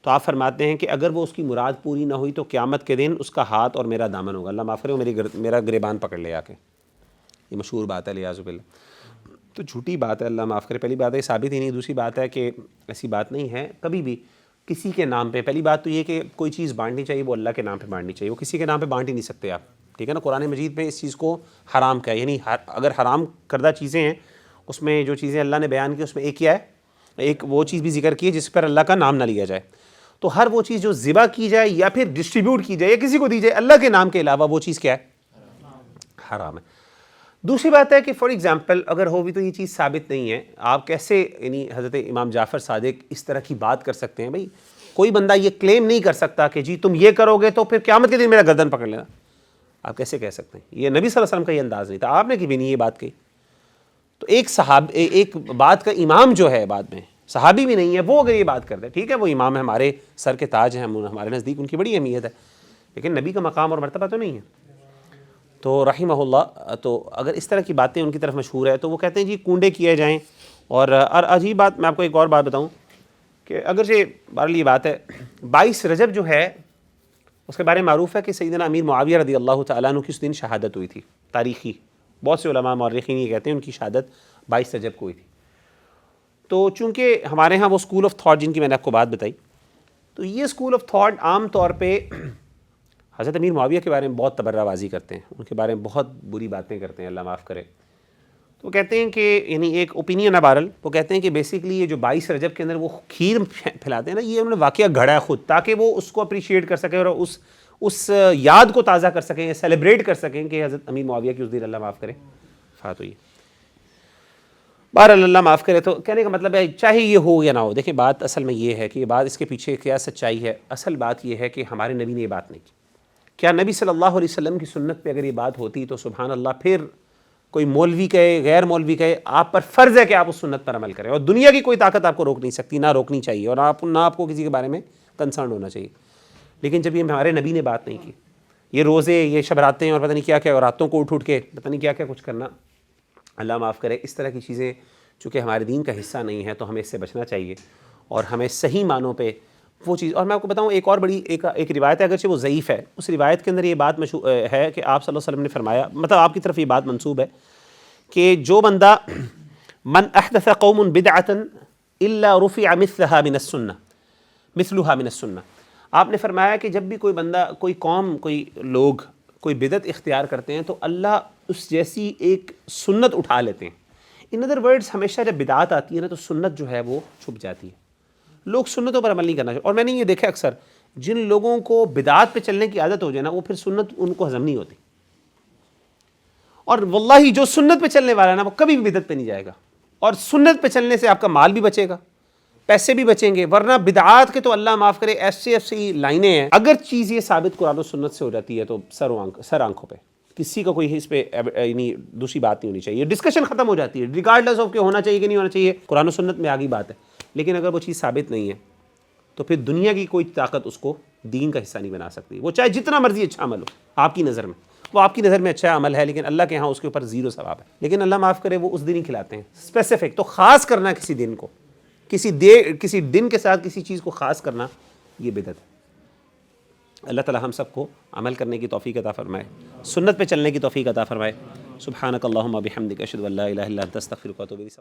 تو آپ فرماتے ہیں کہ اگر وہ اس کی مراد پوری نہ ہوئی تو قیامت کے دن اس کا ہاتھ اور میرا دامن ہوگا, اللہ معاف کرے میرا گریبان پکڑ لے آ کے. یہ مشہور بات ہے لیاذ باللہ. تو جھوٹی بات ہے, اللہ معاف کرے. پہلی بات ہے ثابت ہی نہیں, دوسری بات ہے کہ ایسی بات نہیں ہے کبھی بھی کسی کے نام پہ. پہلی بات تو یہ کہ کوئی چیز بانٹنی چاہیے وہ اللہ کے نام پہ بانٹنی چاہیے, وہ کسی کے نام پہ بانٹ ہی نہیں سکتے آپ, ٹھیک ہے نا. قرآن مجید میں اس چیز کو حرام کیا ہے, یعنی اگر حرام کردہ چیزیں ہیں اس میں جو چیزیں اللہ نے بیان کی اس میں ایک کیا ہے, ایک وہ چیز بھی ذکر کی ہے جس پر اللہ کا نام نہ لیا جائے. تو ہر وہ چیز جو ذبح کی جائے یا پھر ڈسٹریبیوٹ کی جائے یا کسی کو دی جائے اللہ کے نام کے علاوہ, وہ چیز کیا ہے, حرام ہے. دوسری بات ہے کہ فار ایگزامپل اگر ہو بھی تو یہ چیز ثابت نہیں ہے, آپ کیسے یعنی حضرت امام جعفر صادق اس طرح کی بات کر سکتے ہیں. بھائی کوئی بندہ یہ کلیم نہیں کر سکتا کہ جی تم یہ کرو گے تو پھر قیامت کے دن میرا گردن پکڑ لینا, آپ کیسے کہہ سکتے ہیں. یہ نبی صلی اللہ علیہ وسلم کا یہ انداز نہیں تھا, آپ نے کبھی نہیں یہ بات کہی. تو ایک بات کا امام جو ہے بعد میں صحابی بھی نہیں ہے, وہ اگر یہ بات کرتے ٹھیک ہے وہ امام ہے, ہمارے سر کے تاج ہیں, ہمارے نزدیک ان کی بڑی اہمیت ہے, لیکن نبی کا مقام اور مرتبہ تو نہیں ہے. تو رحمہ اللہ, تو اگر اس طرح کی باتیں ان کی طرف مشہور ہے تو وہ کہتے ہیں جی کنڈے کیے جائیں. اور عجیب بات, میں آپ کو ایک اور بات بتاؤں کہ اگرچہ بہرحال یہ بات ہے 22 رجب جو ہے اس کے بارے میں معروف ہے کہ سیدنا امیر معاویہ رضی اللہ تعالیٰ عنہ کی اس دن شہادت ہوئی تھی, تاریخی. بہت سے علماء مورخین یہ کہتے ہیں ان کی شہادت 22 رجب کو ہوئی تھی. تو چونکہ ہمارے ہاں وہ اسکول آف تھاٹ جن کی میں نے آپ کو بات بتائی, تو یہ اسکول آف تھاٹ عام طور پہ حضرت امیر معاویہ کے بارے میں بہت تبرہ بازی کرتے ہیں, ان کے بارے میں بہت بری باتیں کرتے ہیں, اللہ معاف کرے. تو وہ کہتے ہیں کہ یعنی ایک اوپینین ہے بہرحال, وہ کہتے ہیں کہ بیسیکلی یہ جو 22 رجب کے اندر وہ کھیر پھیلاتے ہیں نا, یہ انہوں نے واقعہ گھڑا ہے خود تاکہ وہ اس کو اپریشیٹ کر سکیں اور اس یاد کو تازہ کر سکیں, سیلیبریٹ کر سکیں کہ حضرت امیر معاویہ کی اس دن اللہ معاف کرے فات ہوئی. بہرحال اللہ معاف کرے. تو کہنے کا مطلب ہے چاہے یہ ہو یا نہ ہو, دیکھیں بات اصل میں یہ ہے کہ یہ بات اس کے پیچھے کیا سچائی ہے. اصل بات یہ ہے کہ ہمارے نبی نے یہ بات نہیں کی. کیا نبی صلی اللہ علیہ وسلم کی سنت پہ اگر یہ بات ہوتی تو سبحان اللہ پھر کوئی مولوی کہے غیر مولوی کہے, آپ پر فرض ہے کہ آپ اس سنت پر عمل کریں, اور دنیا کی کوئی طاقت آپ کو روک نہیں سکتی, نہ روکنی چاہیے, اور نہ آپ کو کسی کے بارے میں کنسرن ہونا چاہیے. لیکن جب یہ ہمارے نبی نے بات نہیں کی, یہ روزے, یہ شب راتیں اور پتہ نہیں کیا کیا, اور راتوں کو اٹھ کے پتہ نہیں کیا کیا کچھ کرنا, اللہ معاف کرے, اس طرح کی چیزیں چونکہ ہمارے دین کا حصہ نہیں ہے تو ہمیں اس سے بچنا چاہیے, اور ہمیں صحیح معنوں پہ وہ چیز. اور میں آپ کو بتاؤں ایک اور بڑی ایک روایت ہے, اگرچہ وہ ضعیف ہے, اس روایت کے اندر یہ بات ہے کہ آپ صلی اللہ علیہ وسلم نے فرمایا, مطلب آپ کی طرف یہ بات منسوب ہے کہ جو بندہ من احدث قوم بدعۃ الا رفع مثلها من السنہ, آپ نے فرمایا کہ جب بھی کوئی بندہ, کوئی قوم, کوئی لوگ کوئی بدعت اختیار کرتے ہیں تو اللہ اس جیسی ایک سنت اٹھا لیتے ہیں. ان ادر ورڈز ہمیشہ جب بدعات آتی ہے نا تو سنت جو ہے وہ چھپ جاتی ہے, لوگ سنتوں پر عمل نہیں کرنا چاہتے. اور میں نے یہ دیکھا اکثر جن لوگوں کو بدعات پہ چلنے کی عادت ہو جائے نا وہ پھر سنت ان کو ہضم نہیں ہوتی, اور واللہ جو سنت پہ چلنے والا ہے نا وہ کبھی بھی بدعت پہ نہیں جائے گا, اور سنت پہ چلنے سے آپ کا مال بھی بچے گا, پیسے بھی بچیں گے. ورنہ بدعات کے تو اللہ معاف کرے ایسی لائنیں ہیں, اگر چیز یہ ثابت قرآن و سنت سے ہو جاتی ہے تو سر آنکھوں پہ, کسی کا کوئی اس پہ یعنی دوسری بات نہیں ہونی چاہیے, ڈسکشن ختم ہو جاتی ہے ریگارڈلیس آف کہ ہونا چاہیے کہ نہیں ہونا چاہیے, قرآن و سنت میں آگی بات ہے. لیکن اگر وہ چیز ثابت نہیں ہے تو پھر دنیا کی کوئی طاقت اس کو دین کا حصہ نہیں بنا سکتی. وہ چاہے جتنا مرضی اچھا عمل ہو آپ کی نظر میں, وہ آپ کی نظر میں اچھا عمل ہے لیکن اللہ کے ہاں اس کے اوپر 0 ثواب ہے. لیکن اللہ معاف کرے وہ اس دن ہی کھلاتے ہیں اسپیسیفک. تو خاص کرنا کسی دن کو, کسی دن کے ساتھ کسی چیز کو خاص کرنا, یہ بدعت ہے. اللہ تعالی ہم سب کو عمل کرنے کی توفیق عطا فرمائے, سنت پہ چلنے کی توفیق عطا فرمائے. سبحانک اللہم بحمدک اشہد ان لا الہ الا انت استغفرک و اتوب الیک.